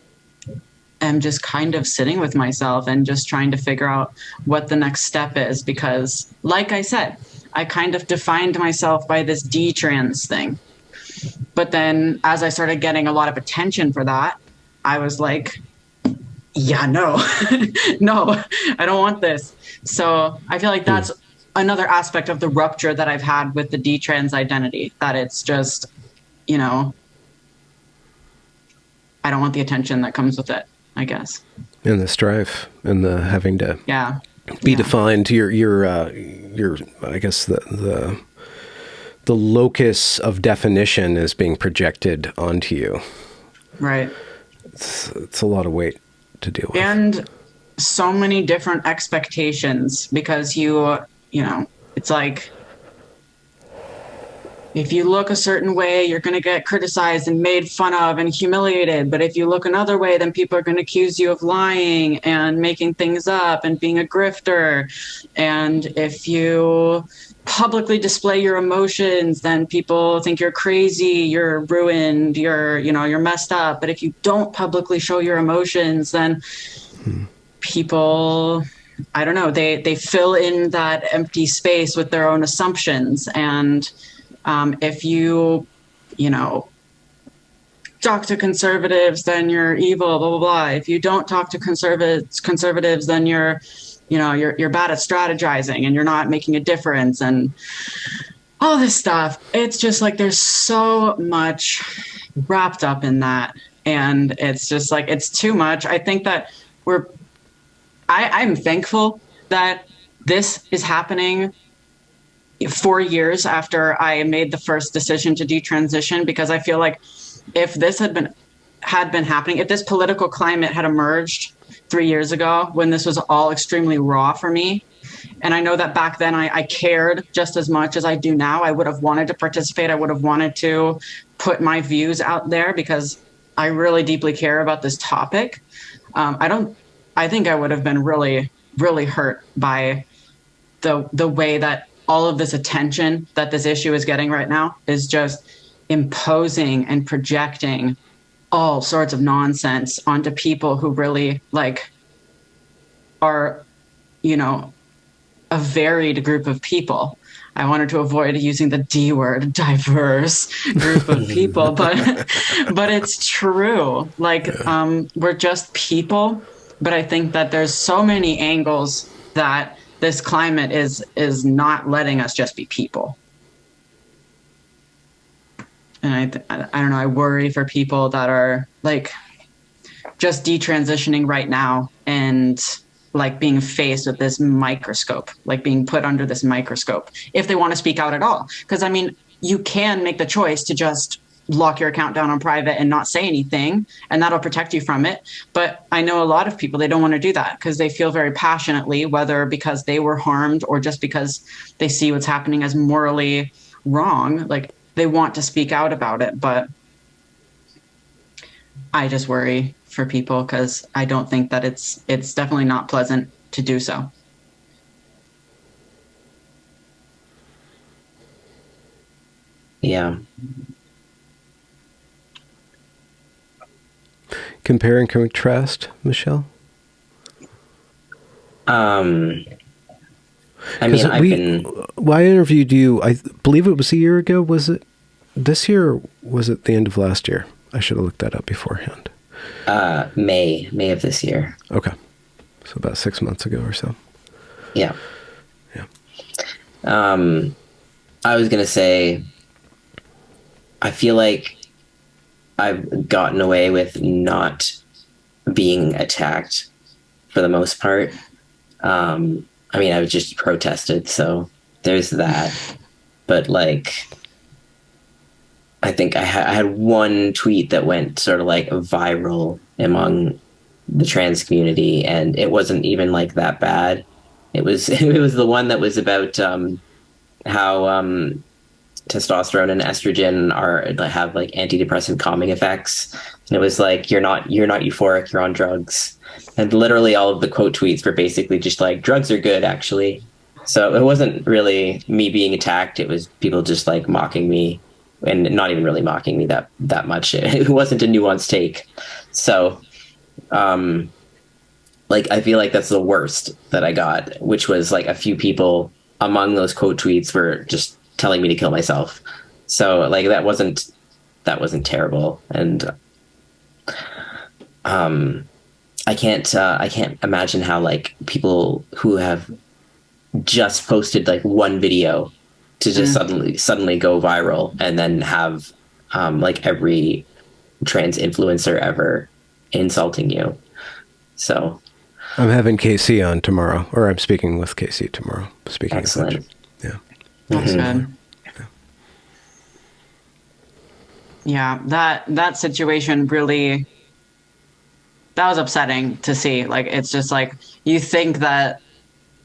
am just kind of sitting with myself and just trying to figure out what the next step is because, like I said, I kind of defined myself by this detrans thing. But then as I started getting a lot of attention for that, I was like, yeah, no, no, I don't want this. So I feel like that's another aspect of the rupture that I've had with the detrans identity, that it's just, you know, I don't want the attention that comes with it, I guess. And the strife and the having to be Yeah. defined. Your I guess the locus of definition is being projected onto you. Right. It's a lot of weight to deal with. And so many different expectations because you know, it's like if you look a certain way, you're going to get criticized and made fun of and humiliated. But if you look another way, then people are going to accuse you of lying and making things up and being a grifter. And if you publicly display your emotions, then people think you're crazy, you're ruined, you're messed up. But if you don't publicly show your emotions, then people, I don't know, they fill in that empty space with their own assumptions. And if you talk to conservatives, then you're evil, blah, blah, blah. If you don't talk to conservatives, then you're bad at strategizing and you're not making a difference and all this stuff. It's just like there's so much wrapped up in that. And it's just like, it's too much. I think that I'm thankful that this is happening 4 years after I made the first decision to detransition, because I feel like if this had been happening, if this political climate had emerged 3 years ago when this was all extremely raw for me, and I know that back then I cared just as much as I do now, I would have wanted to participate. I would have wanted to put my views out there because I really deeply care about this topic. I think I would have been really, really hurt by the way that all of this attention that this issue is getting right now is just imposing and projecting all sorts of nonsense onto people who really are, a varied group of people. I wanted to avoid using the D word, diverse group of people, but it's true. We're just people, but I think that there's so many angles that this climate is not letting us just be people. And I don't know, I worry for people that are just detransitioning right now and being faced with this microscope, being put under this microscope, if they want to speak out at all. Because I mean, you can make the choice to just lock your account down on private and not say anything, and that'll protect you from it. But I know a lot of people, they don't want to do that because they feel very passionately, whether because they were harmed or just because they see what's happening as morally wrong. They want to speak out about it. But I just worry for people because I don't think that it's definitely not pleasant to do so. Yeah. Compare and contrast, Michelle? I mean, I interviewed you, I believe it was a year ago. Was it this year or was it the end of last year? I should have looked that up beforehand. May of this year. Okay. So about 6 months ago or so. Yeah. Yeah. I was going to say, I feel like I've gotten away with not being attacked for the most part. I mean, I was just protested, so there's that. But like, I think I had one tweet that went sort of like viral among the trans community, and it wasn't even like that bad. It was it was the one that was about how testosterone and estrogen have like antidepressant calming effects, and it was like you're not euphoric, you're on drugs, and literally all of the quote tweets were basically just like drugs are good actually. So it wasn't really me being attacked, it was people just like mocking me, and not even really mocking me that much. It wasn't a nuanced take. So like I feel like that's the worst that I got, which was like a few people among those quote tweets were just telling me to kill myself. So like that wasn't terrible. And I can't imagine how like people who have just posted like one video to just suddenly go viral and then have like every trans influencer ever insulting you. So I'm having Casey on tomorrow, or I'm speaking with Casey tomorrow. Speaking excellent. Of which, yeah. That's good. Yeah, that situation really, that was upsetting to see. Like, it's just like, you think that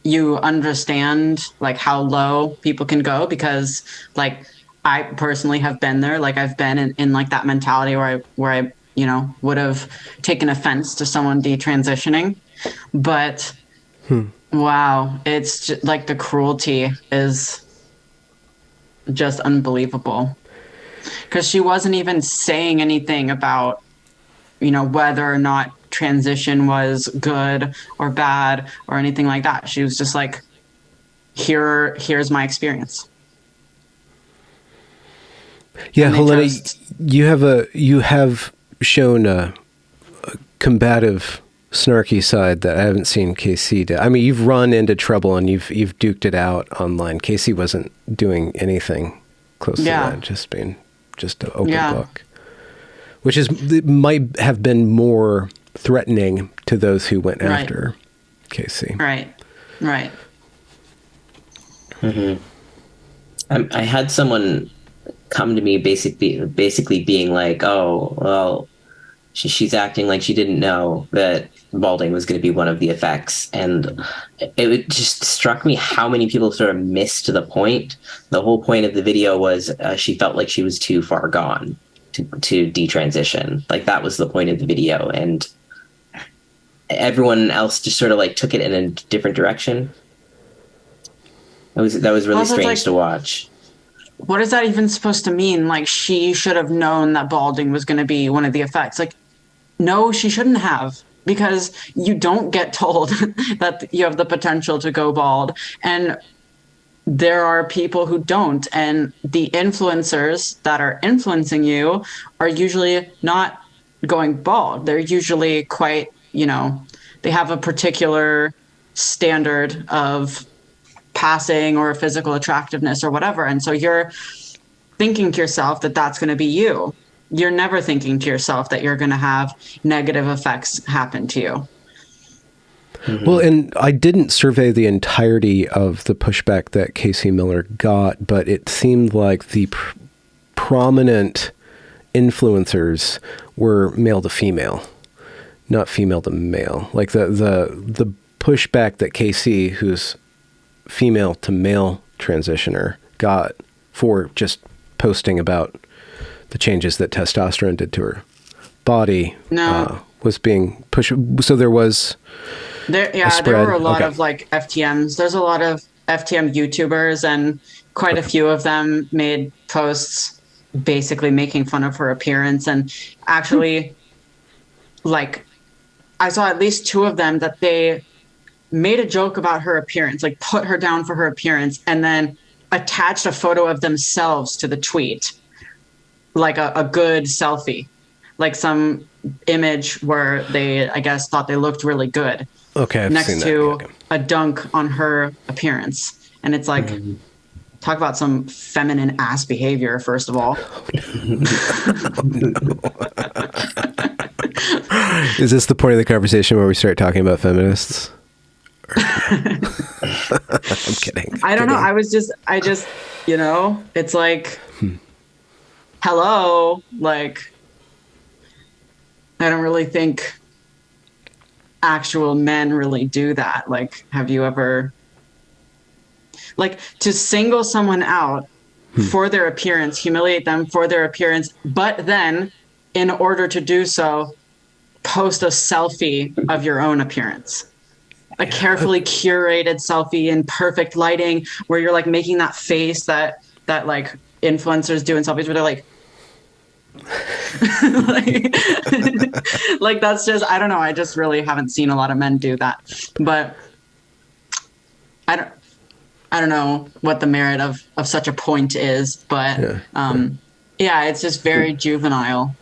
you understand like how low people can go, because like I personally have been there. Like I've been in like that mentality where I you know would have taken offense to someone detransitioning, but wow, it's just, like the cruelty is just unbelievable, because she wasn't even saying anything about, you know, whether or not transition was good or bad or anything like that. She was just like, here's my experience. Yeah, Helena, you have shown a combative, snarky side that I haven't seen Casey do. I mean, you've run into trouble and you've duked it out online. Casey wasn't doing anything close to that, just an open book, which might have been more threatening to those who went after Casey. Right. Mm-hmm. I had someone come to me basically being like, oh, well, she's acting like she didn't know that balding was going to be one of the effects. And it just struck me how many people sort of missed the point. The whole point of the video was she felt like she was too far gone to detransition. Like that was the point of the video. And everyone else just sort of like took it in a different direction. That was really strange to watch. What is that even supposed to mean? Like, she should have known that balding was going to be one of the effects. Like, no, she shouldn't have, because you don't get told that you have the potential to go bald. And there are people who don't. And the influencers that are influencing you are usually not going bald. They're usually quite, you know, they have a particular standard of passing or physical attractiveness or whatever. And so you're thinking to yourself that that's going to be you. You're never thinking to yourself that you're going to have negative effects happen to you. Mm-hmm. Well, and I didn't survey the entirety of the pushback that Casey Miller got, but it seemed like the prominent influencers were male to female, not female to male. Like the pushback that Casey, who's female to male transitioner, got for just posting about the changes that testosterone did to her body was being pushed. So there was There were a lot of like FTMs. There's a lot of FTM YouTubers, and quite a few of them made posts basically making fun of her appearance. And actually, like, I saw at least 2 of them that they made a joke about her appearance, like put her down for her appearance, and then attached a photo of themselves to the tweet, like a good selfie, like some image where they, I guess, thought they looked really good. Okay, I've next seen to that. a dunk on her appearance. And it's like, talk about some feminine ass behavior, first of all. Is this the point of the conversation where we start talking about feminists? I'm kidding. I don't know. I just, you know, it's like, hello, like, I don't really think actual men really do that. Like, have you ever, like, to single someone out for their appearance, humiliate them for their appearance, but then in order to do so, post a selfie of your own appearance, a carefully curated selfie in perfect lighting where you're like making that face that like influencers do in selfies where they're like, like that's just, I don't know. I just really haven't seen a lot of men do that, but I don't know what the merit of such a point is, but yeah, it's just very juvenile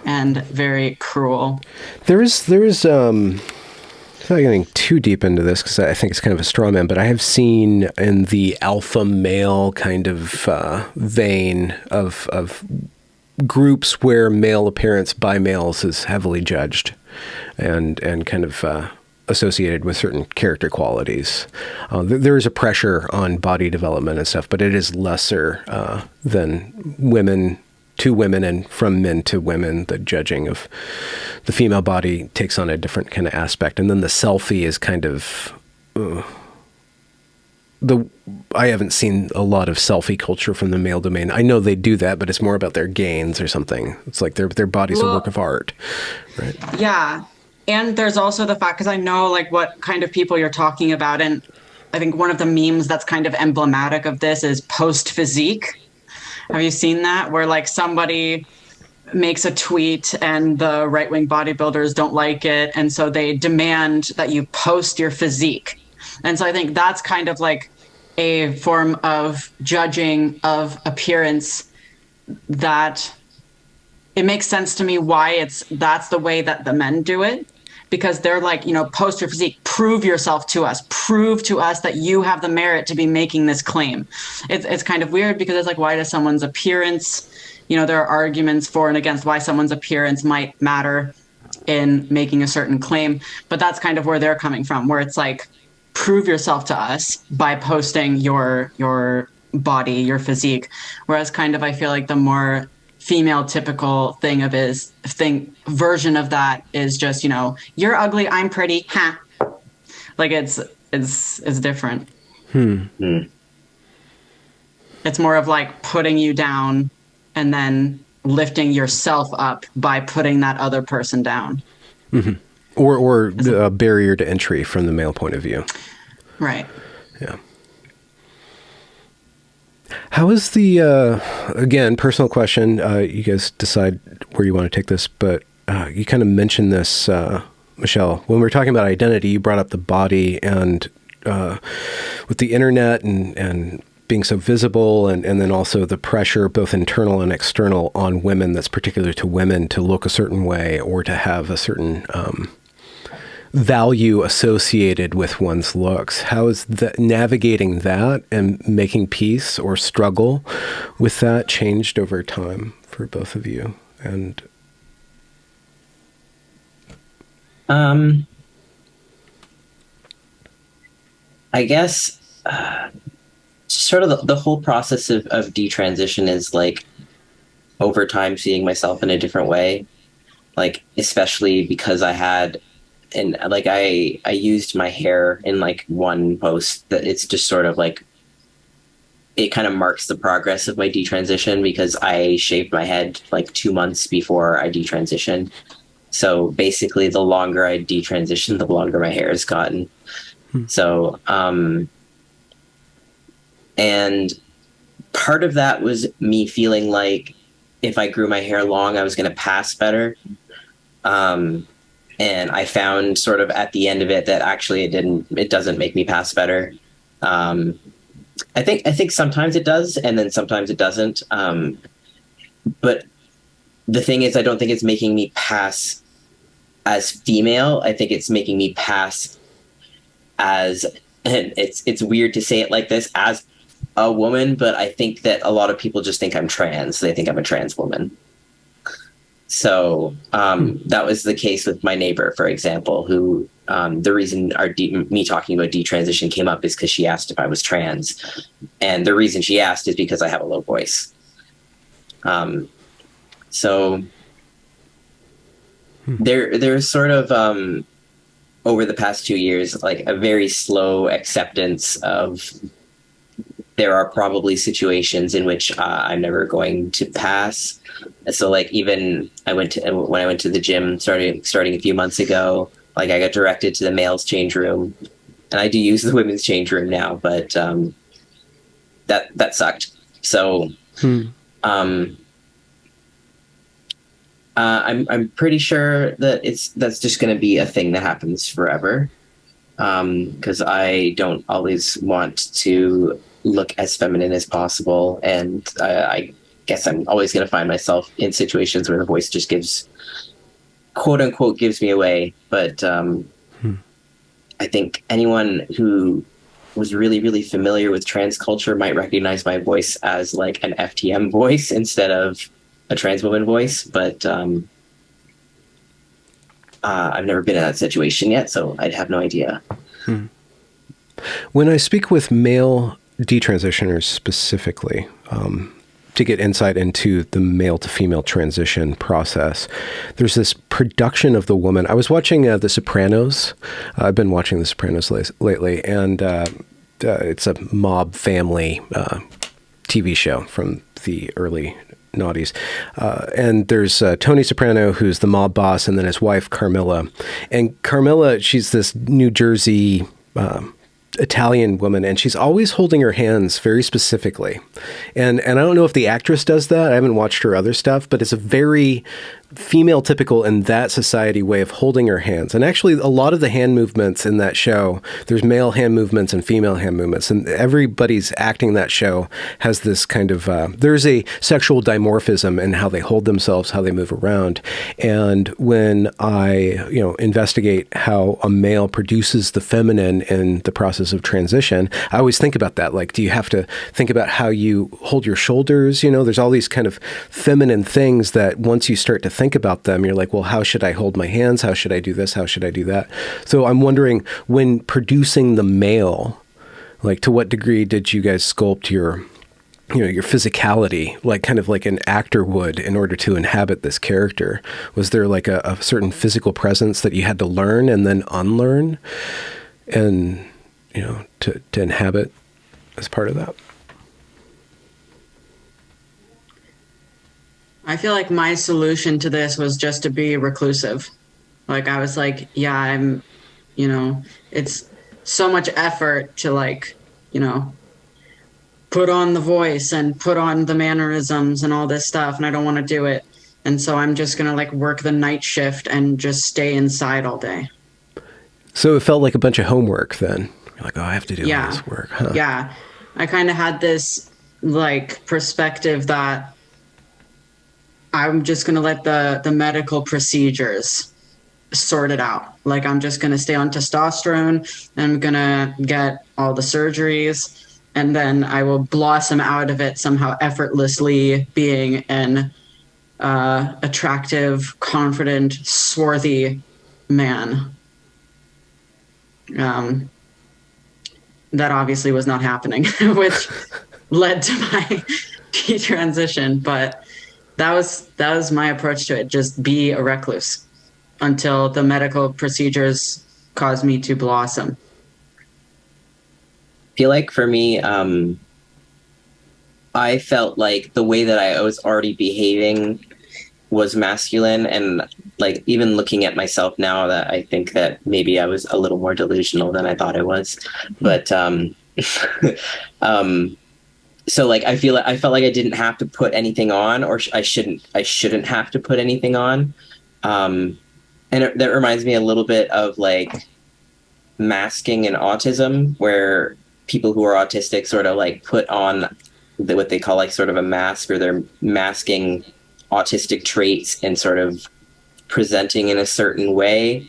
and very cruel. There is not getting too deep into this because I think it's kind of a straw man, but I have seen in the alpha male kind of vein of groups where male appearance by males is heavily judged and kind of associated with certain character qualities. There is a pressure on body development and stuff, but it is lesser than women to women and from men to women. The judging of the female body takes on a different kind of aspect. And then the selfie is kind of... I haven't seen a lot of selfie culture from the male domain. I know they do that, but it's more about their gains or something. It's like their body's a work of art, right? Yeah. And there's also the fact, because I know like what kind of people you're talking about. And I think one of the memes that's kind of emblematic of this is post physique. Have you seen that? Where like somebody makes a tweet and the right-wing bodybuilders don't like it. And so they demand that you post your physique. And so I think that's kind of like a form of judging of appearance that it makes sense to me why that's the way that the men do it, because they're like, you know, post your physique, prove yourself to us, prove to us that you have the merit to be making this claim. It's kind of weird because it's like, why does someone's appearance, you know, there are arguments for and against why someone's appearance might matter in making a certain claim, but that's kind of where they're coming from, where it's like, prove yourself to us by posting your body, your physique. Whereas kind of, I feel like the more female typical version of that is just, you know, you're ugly, I'm pretty, ha. Like it's different. It's more of like putting you down and then lifting yourself up by putting that other person down. Mm-hmm. Or a barrier to entry from the male point of view. Right. Yeah. How is the, again, personal question, you guys decide where you want to take this, but you kind of mentioned this, Michelle, when we were talking about identity, you brought up the body and with the internet and being so visible and then also the pressure, both internal and external, on women that's particular to women to look a certain way or to have a certain value associated with one's looks. How is that, navigating that and making peace or struggle with that, changed over time for both of you? And I guess sort of the whole process of detransition is like over time seeing myself in a different way, like especially because I had, and like I used my hair in like one post that it's just sort of like, it kind of marks the progress of my detransition because I shaved my head like 2 months before I detransitioned. So basically, the longer I detransition, the longer my hair has gotten. So, and part of that was me feeling like if I grew my hair long, I was going to pass better. And I found sort of at the end of it that actually it doesn't make me pass better. I think sometimes it does, and then sometimes it doesn't. But the thing is, I don't think it's making me pass as female. I think it's making me pass as, and it's weird to say it like this, as a woman, but I think that a lot of people just think I'm trans. They think I'm a trans woman. So that was the case with my neighbor, for example, who the reason me talking about detransition came up is because she asked if I was trans. And the reason she asked is because I have a low voice. So there's sort of over the past 2 years, like a very slow acceptance of there are probably situations in which I'm never going to pass. So like even when I went to the gym starting a few months ago, like I got directed to the male's change room, and I do use the women's change room now, but that sucked. So I'm pretty sure that that's just going to be a thing that happens forever, because I don't always want to look as feminine as possible, and I guess I'm always going to find myself in situations where the voice just quote unquote gives me away. But I think anyone who was really, really familiar with trans culture might recognize my voice as like an FTM voice instead of a trans woman voice. But I've never been in that situation yet, so I'd have no idea. When I speak with male detransitioners specifically, to get insight into the male to female transition process, there's this production of the woman. I was watching The Sopranos. I've been watching The Sopranos lately, and it's a mob family TV show from the early noughties. And there's Tony Soprano, who's the mob boss, and then his wife, Carmilla. And Carmilla, she's this New Jersey Italian woman, and she's always holding her hands very specifically. And I don't know if the actress does that. I haven't watched her other stuff, but it's a very female typical in that society way of holding her hands. And actually a lot of the hand movements in that show, there's male hand movements and female hand movements, and everybody's acting that show has this kind of there's a sexual dimorphism in how they hold themselves, how they move around. And when I investigate how a male produces the feminine in the process of transition, I always think about that. Like, do you have to think about how you hold your shoulders? There's all these kind of feminine things that once you start to think about them, you're like, well, how should I hold my hands? How should I do this? How should I do that? So I'm wondering, when producing the male, like, to what degree did you guys sculpt your physicality, like kind of like an actor would, in order to inhabit this character? Was there like a certain physical presence that you had to learn and then unlearn and, to inhabit as part of that? I feel like my solution to this was just to be reclusive. Like, I was like, yeah, it's so much effort to put on the voice and put on the mannerisms and all this stuff, and I don't want to do it. And so I'm just going to work the night shift and just stay inside all day. So it felt like a bunch of homework then. You're like, oh, I have to do all this work. Huh? Yeah. I kind of had this perspective that I'm just going to let the medical procedures sort it out. Like, I'm just going to stay on testosterone, and I'm going to get all the surgeries, and then I will blossom out of it somehow effortlessly, being an attractive, confident, swarthy man. That obviously was not happening, which led to my detransition, but that was my approach to it. Just be a recluse until the medical procedures caused me to blossom. I feel like for me, I felt like the way that I was already behaving was masculine, and like even looking at myself now, that I think that maybe I was a little more delusional than I thought I was. But um so like I felt like I didn't have to put anything on, or I shouldn't have to put anything on. And that reminds me a little bit of like masking and autism, where people who are autistic sort of like put on what they call like sort of a mask, or they're masking autistic traits and sort of presenting in a certain way.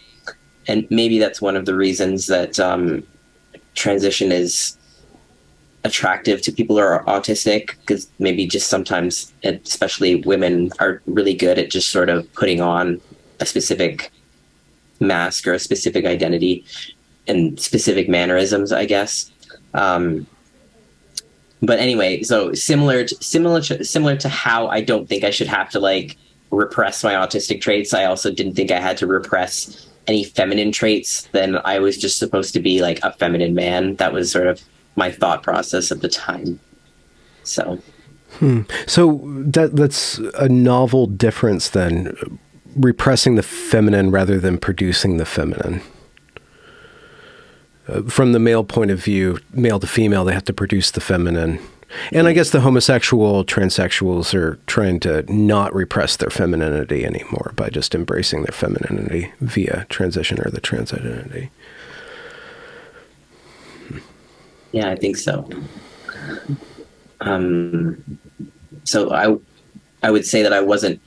And maybe that's one of the reasons that transition is attractive to people who are autistic, because maybe just sometimes, especially women, are really good at just sort of putting on a specific mask or a specific identity and specific mannerisms, I guess. But anyway, so similar to how I don't think I should have to like repress my autistic traits, I also didn't think I had to repress any feminine traits. Then I was just supposed to be like a feminine man. That was sort of my thought process at the time. So, So that's a novel difference then, repressing the feminine rather than producing the feminine. From the male point of view, male to female, they have to produce the feminine. And I guess the homosexual, transsexuals are trying to not repress their femininity anymore by just embracing their femininity via transition or the trans identity. yeah, I think so. So I would say that I wasn't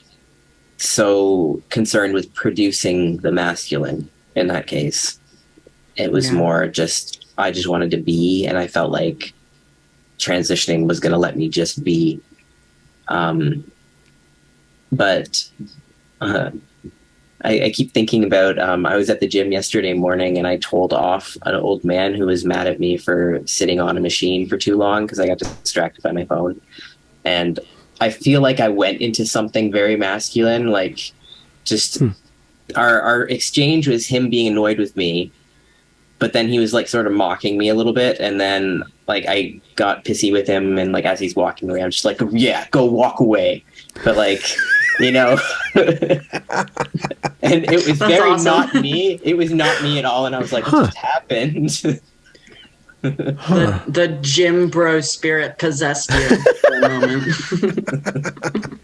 so concerned with producing the masculine in that case. It was more just, I just wanted to be, and I felt like transitioning was going to let me just be. But I keep thinking about, I was at the gym yesterday morning and I told off an old man who was mad at me for sitting on a machine for too long because I got distracted by my phone. And I feel like I went into something very masculine, like just our exchange was him being annoyed with me. But then he was like sort of mocking me a little bit. And then like I got pissy with him. And like as he's walking away, I'm just like, yeah, go walk away. But like, you know, and it was very awesome. Not me. It was not me at all. And I was like, what just happened? The gym bro spirit possessed you for a moment.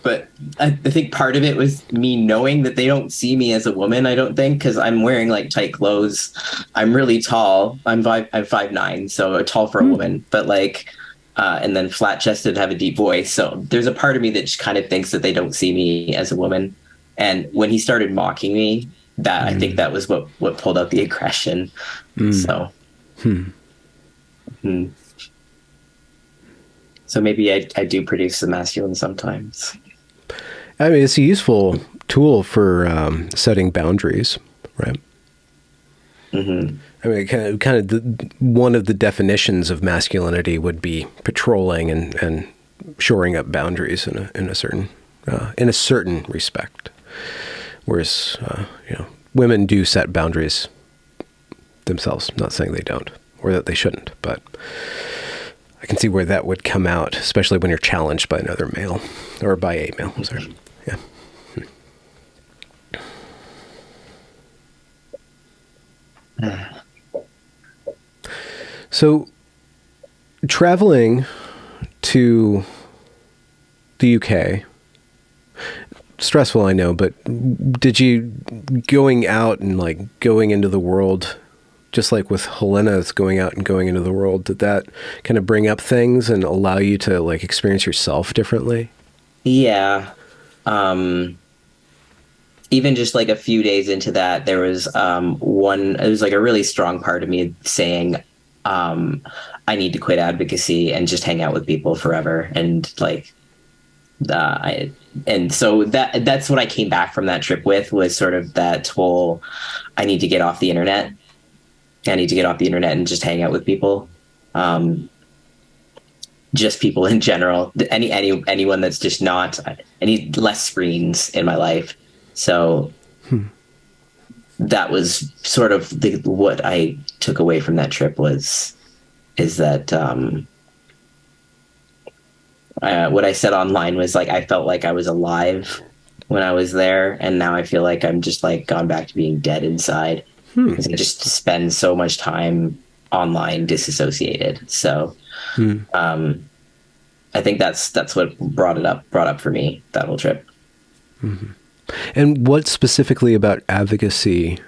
But I think part of it was me knowing that they don't see me as a woman. I don't think, because I'm wearing like tight clothes. I'm really tall. I'm 5'9", so tall for a woman. But like, and then flat chested, have a deep voice. So there's a part of me that just kind of thinks that they don't see me as a woman. And when he started mocking me, that I think that was what pulled out the aggression. So. So maybe I do produce the masculine sometimes. I mean, it's a useful tool for setting boundaries, right? I mean, kind of one of the definitions of masculinity would be patrolling and shoring up boundaries in a certain respect. Whereas, women do set boundaries themselves. Not saying they don't or that they shouldn't, but I can see where that would come out, especially when you're challenged by another male or by a male. I'm sorry. Yeah. So, traveling to the UK, stressful, I know, but did you going out and like going into the world, just like with Helena's going out and going into the world, did that kind of bring up things and allow you to like experience yourself differently? Yeah. Even just like a few days into that, there was it was like a really strong part of me saying, I need to quit advocacy and just hang out with people forever. And like, and so that's what I came back from that trip with, was sort of that whole, I need to get off the internet. I need to get off the internet and just hang out with people. Just people in general, anyone that's just not, I need less screens in my life. So that was sort of what I took away from that trip is that what I said online was like, I felt like I was alive when I was there, and now I feel like I'm just like gone back to being dead inside because I just spend so much time online disassociated. So, I think that's what brought up for me, that whole trip. And what specifically about advocacy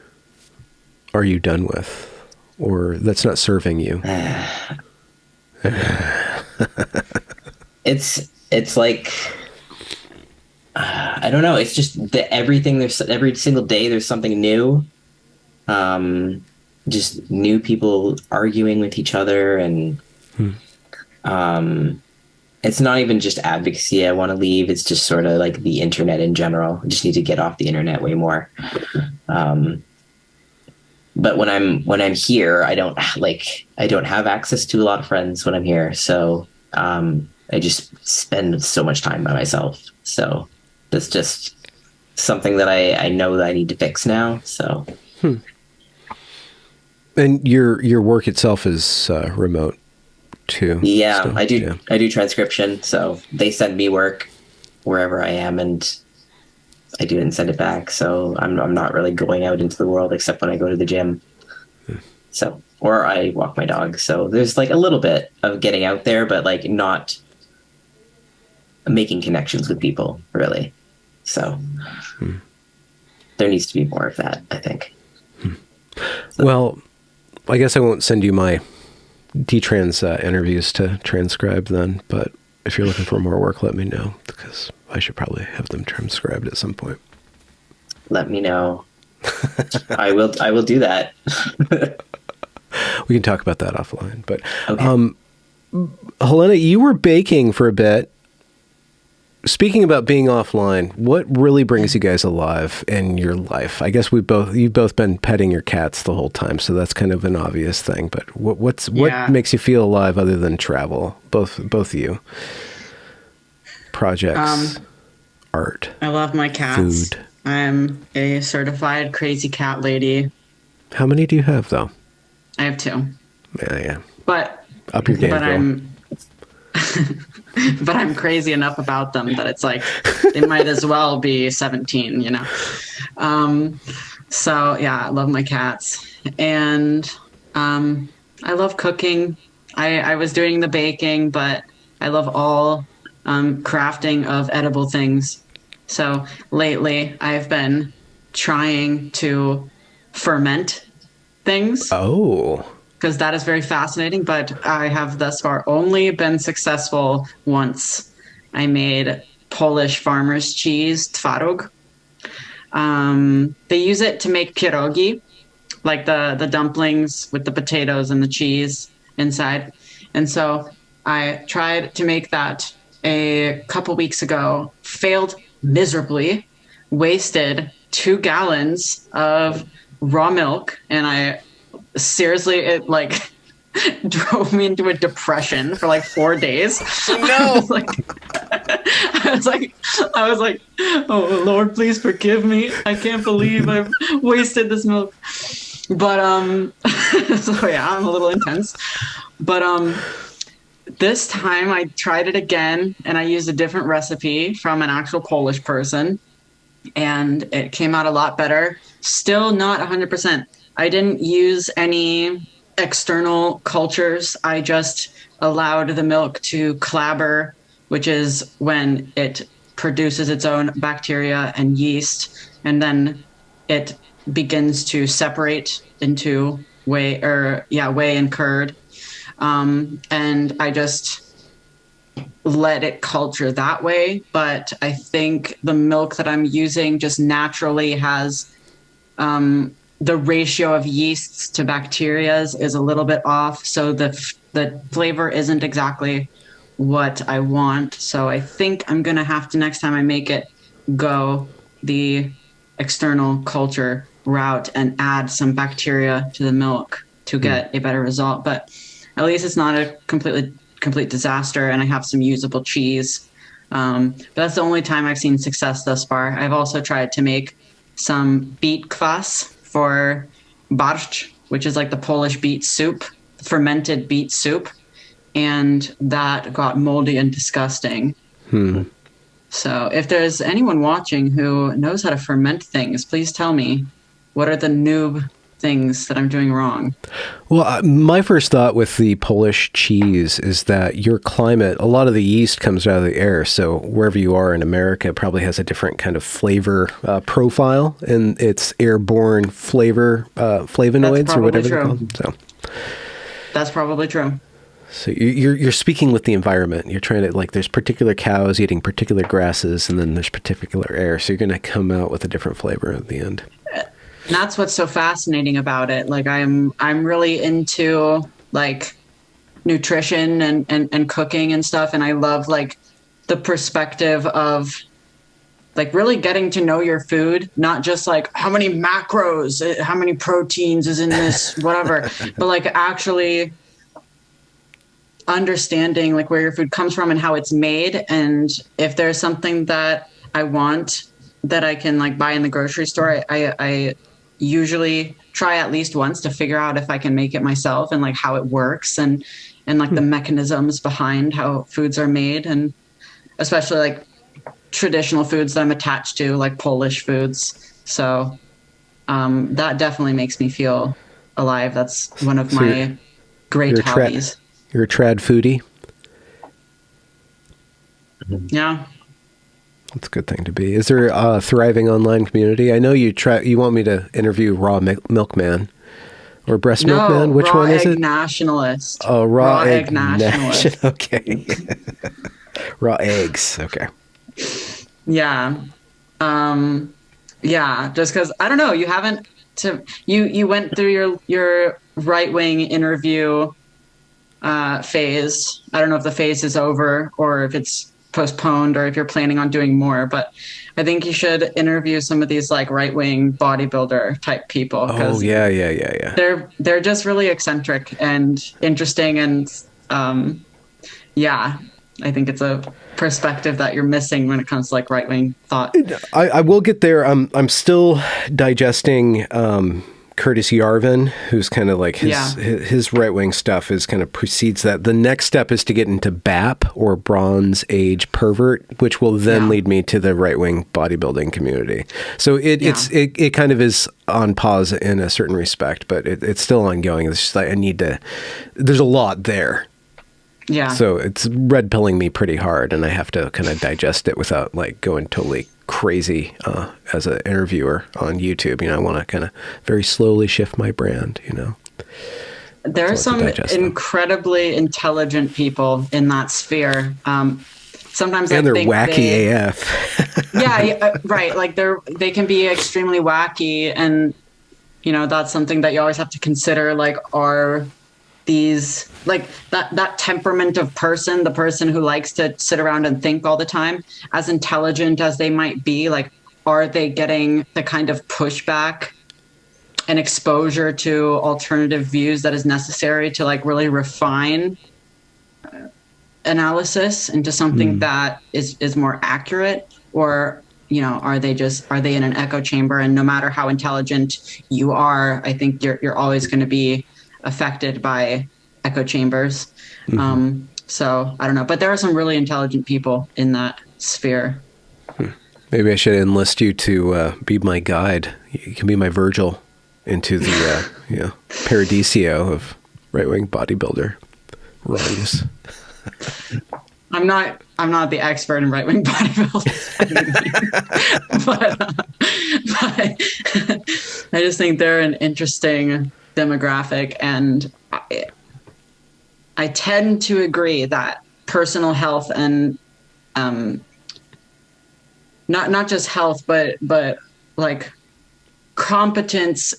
are you done with, or that's not serving you? It's like, I don't know. It's just that every single day there's something new. Just new people arguing with each other, and it's not even just advocacy I want to leave. It's just sort of like the internet in general. I just need to get off the internet way more. But when I'm here, I don't have access to a lot of friends when I'm here. So I just spend so much time by myself. So that's just something that I know that I need to fix now. So. And your work itself is remote too. Yeah, still? I do. Yeah. I do transcription. So they send me work wherever I am, and I do it and send it back. So I'm not really going out into the world except when I go to the gym. So, or I walk my dog. So there's like a little bit of getting out there, but like not making connections with people really. So there needs to be more of that, I think. So. Well, I guess I won't send you my Detrans interviews to transcribe then, but if you're looking for more work, let me know, because I should probably have them transcribed at some point. Let me know. I will do that. We can talk about that offline. But Okay. Helena, you were baking for a bit. Speaking about being offline, what really brings you guys alive in your life? I guess you've both been petting your cats the whole time, so that's kind of an obvious thing. But what makes you feel alive other than travel? Both of you. Projects, art. I love my cats. Food. I'm a certified crazy cat lady. How many do you have, though? I have 2. Yeah. But up your game, but I'm crazy enough about them that it's like they might as well be 17, you know. So yeah, I love my cats, and I love cooking. I was doing the baking, but I love all crafting of edible things. So lately, I've been trying to ferment things. Oh. Because that is very fascinating, but I have thus far only been successful once. I made Polish farmer's cheese, twaróg. They use it to make pierogi, like the dumplings with the potatoes and the cheese inside. And so I tried to make that a couple weeks ago, failed miserably, wasted 2 gallons of raw milk, and seriously, it like drove me into a depression for like 4 days. No. I was like, oh Lord, please forgive me. I can't believe I've wasted this milk. But so yeah, I'm a little intense. But this time I tried it again, and I used a different recipe from an actual Polish person, and it came out a lot better. Still not 100%. I didn't use any external cultures. I just allowed the milk to clabber, which is when it produces its own bacteria and yeast, and then it begins to separate into whey and curd. And I just let it culture that way. But I think the milk that I'm using just naturally has the ratio of yeasts to bacterias is a little bit off, so the flavor isn't exactly what I want. So I think I'm gonna have to, next time I make it, go the external culture route and add some bacteria to the milk to get a better result. But at least it's not a complete disaster, and I have some usable cheese. But that's the only time I've seen success thus far. I've also tried to make some beet kwas for barszcz, which is like the Polish beet soup, fermented beet soup. and that got moldy and disgusting. So if there's anyone watching who knows how to ferment things, please tell me, what are the noob things that I'm doing wrong? Well, my first thought with the Polish cheese is that your climate, a lot of the yeast comes out of the air. So wherever you are in America probably has a different kind of flavor profile, and it's airborne flavor, flavonoids or whatever they're called. So that's probably true. So you're speaking with the environment. You're trying to, like, there's particular cows eating particular grasses, and then there's particular air. So you're going to come out with a different flavor at the end. And that's what's so fascinating about it. Like I'm really into like nutrition and cooking and stuff. And I love like the perspective of like really getting to know your food, not just like how many macros, how many proteins is in this, whatever, but like actually understanding like where your food comes from and how it's made. And if there's something that I want that I can like buy in the grocery store, I usually try at least once to figure out if I can make it myself and like how it works and like the mechanisms behind how foods are made, and especially like traditional foods that I'm attached to, like Polish foods. So that definitely makes me feel alive. That's one of my great hobbies. You're a trad foodie? Yeah. That's a good thing to be. Is there a thriving online community? I know you want me to interview Raw Milkman or Breast Milkman. Which one is it? Raw Egg Nationalist. Oh, Raw Egg Nationalist. Okay. Raw eggs. Okay. Yeah. Yeah. Just because, I don't know, you haven't, you went through your right-wing interview phase. I don't know if the phase is over or if it's postponed or if you're planning on doing more, but I think you should interview some of these like right-wing bodybuilder type people. Oh yeah. They're just really eccentric and interesting, and yeah, I think it's a perspective that you're missing when it comes to like right-wing thought. I will get there. I'm still digesting Curtis Yarvin, who's kind of like his right-wing stuff is kind of precedes that. The next step is to get into BAP, or Bronze Age Pervert, which will then lead me to the right-wing bodybuilding community. So it kind of is on pause in a certain respect, but it's still ongoing. It's just like there's a lot there. Yeah. So it's red pilling me pretty hard, and I have to kind of digest it without like going totally crazy as an interviewer on YouTube. I want to kind of very slowly shift my brand, There are some incredibly intelligent people in that sphere. Sometimes they're wacky AF. Right. Like they can be extremely wacky, and that's something that you always have to consider. Like, are these like that temperament of person, the person who likes to sit around and think all the time, as intelligent as they might be, like, are they getting the kind of pushback and exposure to alternative views that is necessary to like really refine analysis into something that is more accurate? Or are they in an echo chamber, and no matter how intelligent you are, I think you're always going to be affected by echo chambers. So I don't know, but there are some really intelligent people in that sphere. Maybe I should enlist you to be my guide. You can be my Virgil into the paradisio of right-wing bodybuilder wrongs. I'm not the expert in right-wing bodybuilding, but I just think they're an interesting demographic, and I tend to agree that personal health and not just health, but like competence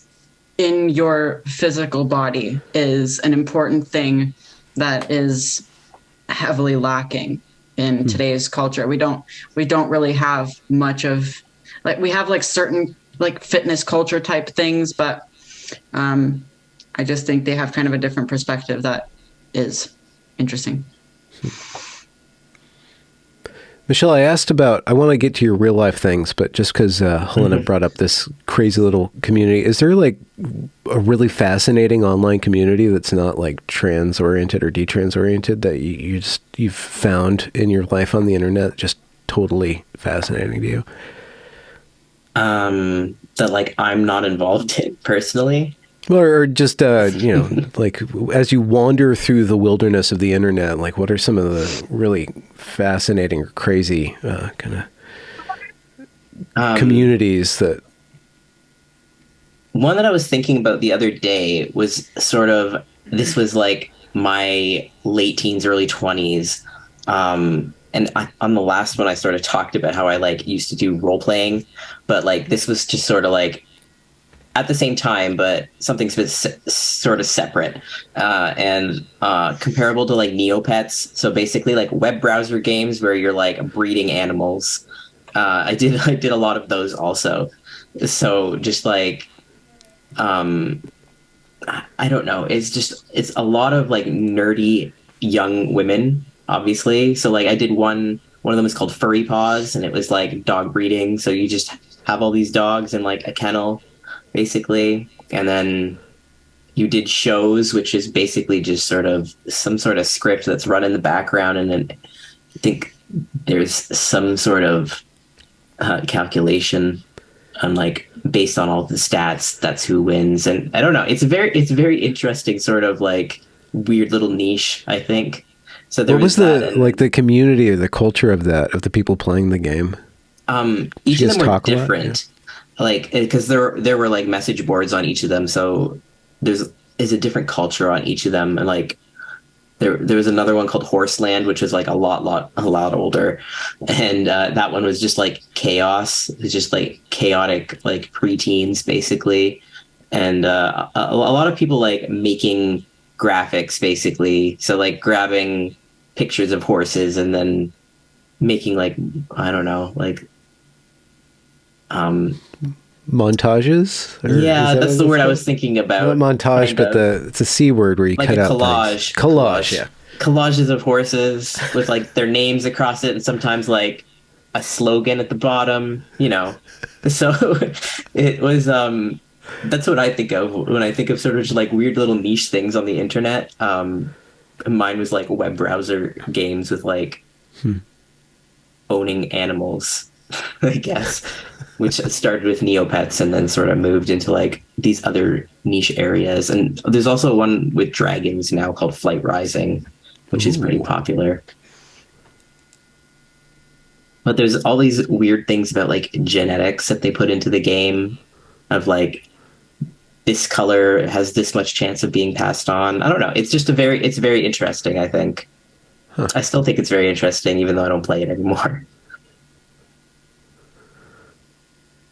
in your physical body is an important thing that is heavily lacking in today's culture. We don't really have much of, like, we have like certain like fitness culture type things, but I just think they have kind of a different perspective that is interesting. Michelle, I want to get to your real life things, but just because Helena brought up this crazy little community, is there like a really fascinating online community that's not like trans oriented or detrans oriented that you've found in your life on the internet just totally fascinating to you? That like I'm not involved in personally. Or just, like as you wander through the wilderness of the internet, like what are some of the really fascinating or crazy kind of communities that... One that I was thinking about the other day was this was like my late teens, early 20s. On the last one, I sort of talked about how I like used to do role playing, but like this was just sort of like at the same time, but something's been sort of separate and comparable to like Neopets. So basically like web browser games where you're like breeding animals. I did a lot of those also. So just like, I don't know. It's a lot of like nerdy young women, obviously. So like I did one of them was called Furry Paws, and it was like dog breeding. So you just have all these dogs in like a kennel, basically, and then you did shows, which is basically just sort of some sort of script that's run in the background, and then I think there's some sort of calculation on like based on all the stats, that's who wins. And I don't know, it's very interesting sort of like weird little niche, I think. So there what was the community or the culture of the people playing the game? Each of them were different. Like, because there were like message boards on each of them, so is a different culture on each of them. And like there was another one called Horseland, which was like a lot older, and that one was just like chaos. It's just like chaotic like preteens basically, and a lot of people like making graphics basically. So like grabbing pictures of horses and then making like, I don't know, like montages? Yeah, that's the word I was thinking about. Not montage, but it's a C word where you like cut out collage. Collage, yeah. Collages of horses with like their names across it, and sometimes like a slogan at the bottom, you know. So it was that's what I think of when I think of sort of just like weird little niche things on the internet. Mine was like web browser games with like owning animals, I guess, which started with Neopets and then sort of moved into like these other niche areas. And there's also one with dragons now called Flight Rising, which is pretty popular. But there's all these weird things about like genetics that they put into the game of like, this color has this much chance of being passed on. I don't know. It's just it's very interesting, I think. Huh. I still think it's very interesting, even though I don't play it anymore.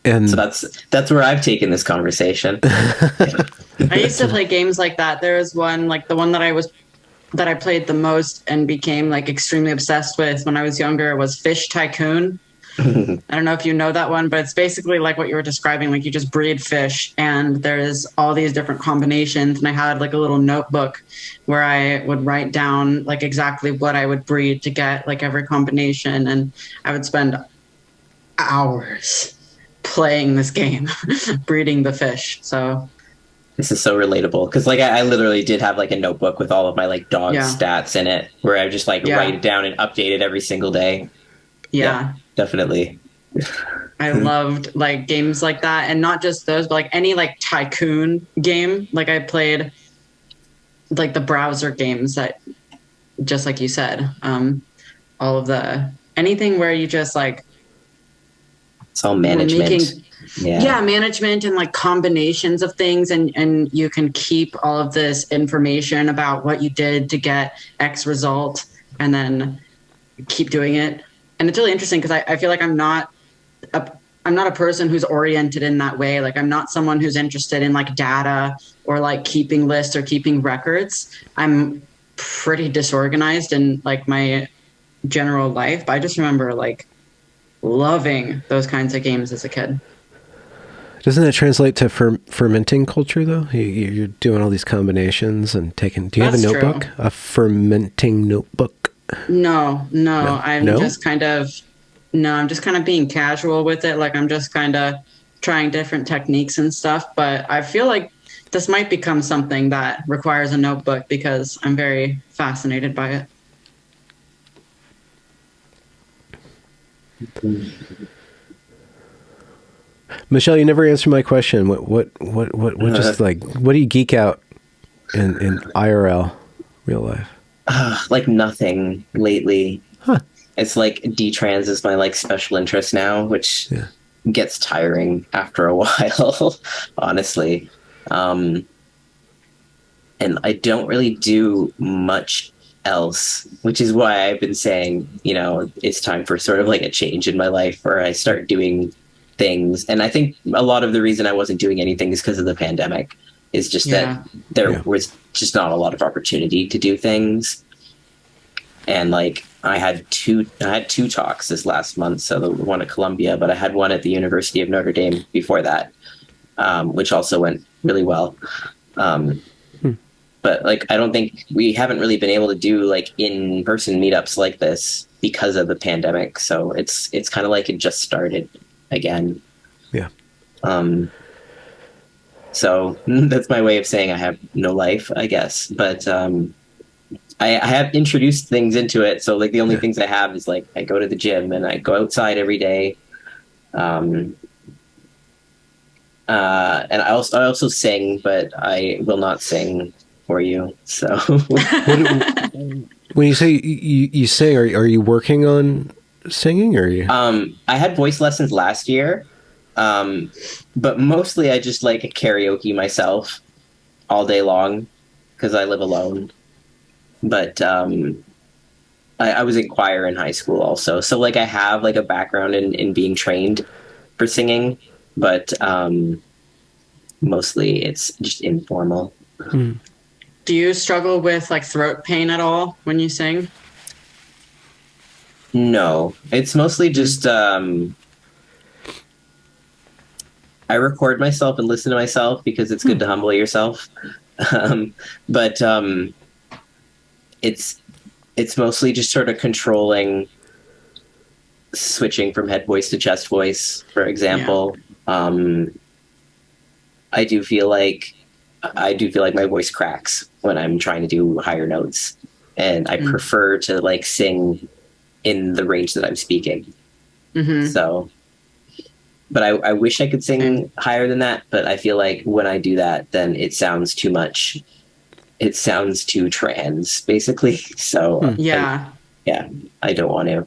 And so that's where I've taken this conversation. I used to play games like that. There was one, like the one that I played the most and became like extremely obsessed with when I was younger was Fish Tycoon. I don't know if you know that one, but it's basically like what you were describing. Like you just breed fish and there's all these different combinations. And I had like a little notebook where I would write down like exactly what I would breed to get like every combination. And I would spend hours playing this game, breeding the fish. So this is so relatable because like I literally did have like a notebook with all of my like dog stats in it where I just like write it down and update it every single day. Yeah, definitely. I loved like games like that, and not just those, but like any like tycoon game. Like I played like the browser games that, just like you said, all of anything where you just like, it's all management. Management and like combinations of things, and you can keep all of this information about what you did to get X result and then keep doing it. And it's really interesting because I feel like I'm not a person who's oriented in that way. Like I'm not someone who's interested in like data or like keeping lists or keeping records. I'm pretty disorganized in like my general life. But I just remember like loving those kinds of games as a kid. Doesn't that translate to fermenting culture though? You're doing all these combinations and taking. Do you have a notebook? True. A fermenting notebook? No. I'm just kind of No, I'm just kind of being casual with it. Like I'm just kind of trying different techniques and stuff. But I feel like this might become something that requires a notebook because I'm very fascinated by it. Michelle, you never answered my question. What just like, what do you geek out in IRL, real life? Like nothing lately. Huh. It's like Detrans is my like special interest now, which Yeah. gets tiring after a while, honestly. And I don't really do much else, which is why I've been saying, it's time for sort of like a change in my life where I start doing things. And I think a lot of the reason I wasn't doing anything is because of the pandemic. Is just that there was just not a lot of opportunity to do things. And like I had two talks this last month, so the one at Columbia, but I had one at the University of Notre Dame before that, which also went really well. But like I don't think we haven't really been able to do like in-person meetups like this because of the pandemic. So it's kind of like it just started again. Yeah. So that's my way of saying I have no life, I guess. But I have introduced things into it. So like the only things I have is like I go to the gym and I go outside every day. And I also sing, but I will not sing for you. So when you say you sing, are you working on singing, or are you? I had voice lessons last year. But mostly I just like karaoke myself all day long because I live alone. But I was in choir in high school also. So like I have like a background in being trained for singing, but mostly it's just informal. Do you struggle with like throat pain at all when you sing? No, it's mostly just I record myself and listen to myself because it's good to humble yourself. But it's mostly just sort of controlling switching from head voice to chest voice, for example. I do feel like my voice cracks when I'm trying to do higher notes, and I prefer to like sing in the range that I'm speaking. So but I wish I could sing higher than that, but I feel like when I do that, then it sounds too much. It sounds too trans, basically. So I don't want to.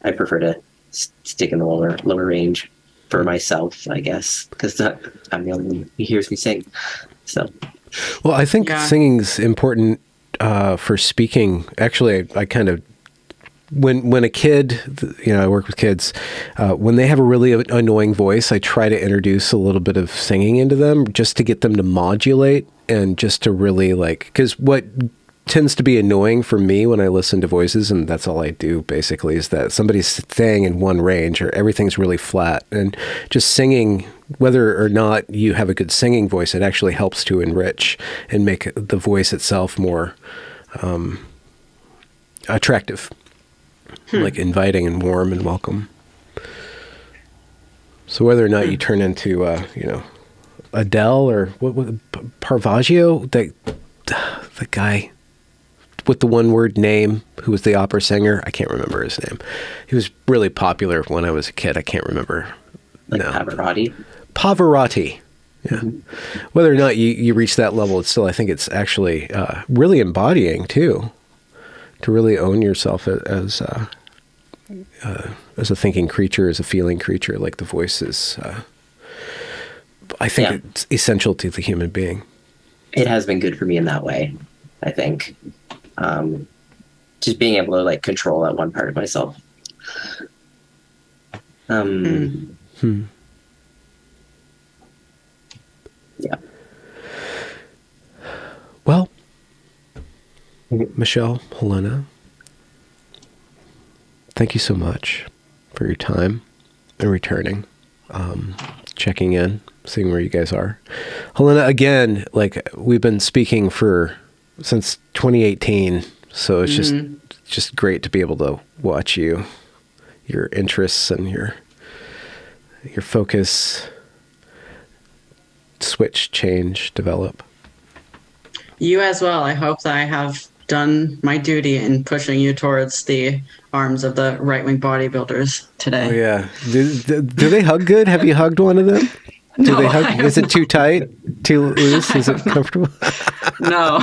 I prefer to stick in the lower range for myself, I guess, because I'm the only one who hears me sing. So, well, I think singing's important for speaking. Actually, I kind of. When a kid, I work with kids, when they have a really annoying voice, I try to introduce a little bit of singing into them just to get them to modulate and just to really because what tends to be annoying for me when I listen to voices, and that's all I do basically, is that somebody's staying in one range or everything's really flat. And just singing, whether or not you have a good singing voice, it actually helps to enrich and make the voice itself more attractive. Like inviting and warm and welcome. So whether or not you turn into, Adele or what Parvaggio, the guy with the one-word name who was the opera singer, I can't remember his name. He was really popular when I was a kid. I can't remember. Pavarotti. Pavarotti. Yeah. Whether or not you reach that level, it's still, I think it's actually really embodying too. To really own yourself as a thinking creature, as a feeling creature, like the voice is, I think it's essential to the human being. It has been good for me in that way, I think. Just being able to control that one part of myself. Yeah. Well, Michelle, Helena, thank you so much for your time and returning, checking in, seeing where you guys are. Helena, again, we've been speaking since 2018, so it's just great to be able to watch you your interests and your focus switch, change, develop. You as well. I hope that I have done my duty in pushing you towards the arms of the right-wing bodybuilders today. Oh yeah. Do they hug good? Have you hugged one of them? Do No, they hug? Is it too tight? Too loose? Is it comfortable? No.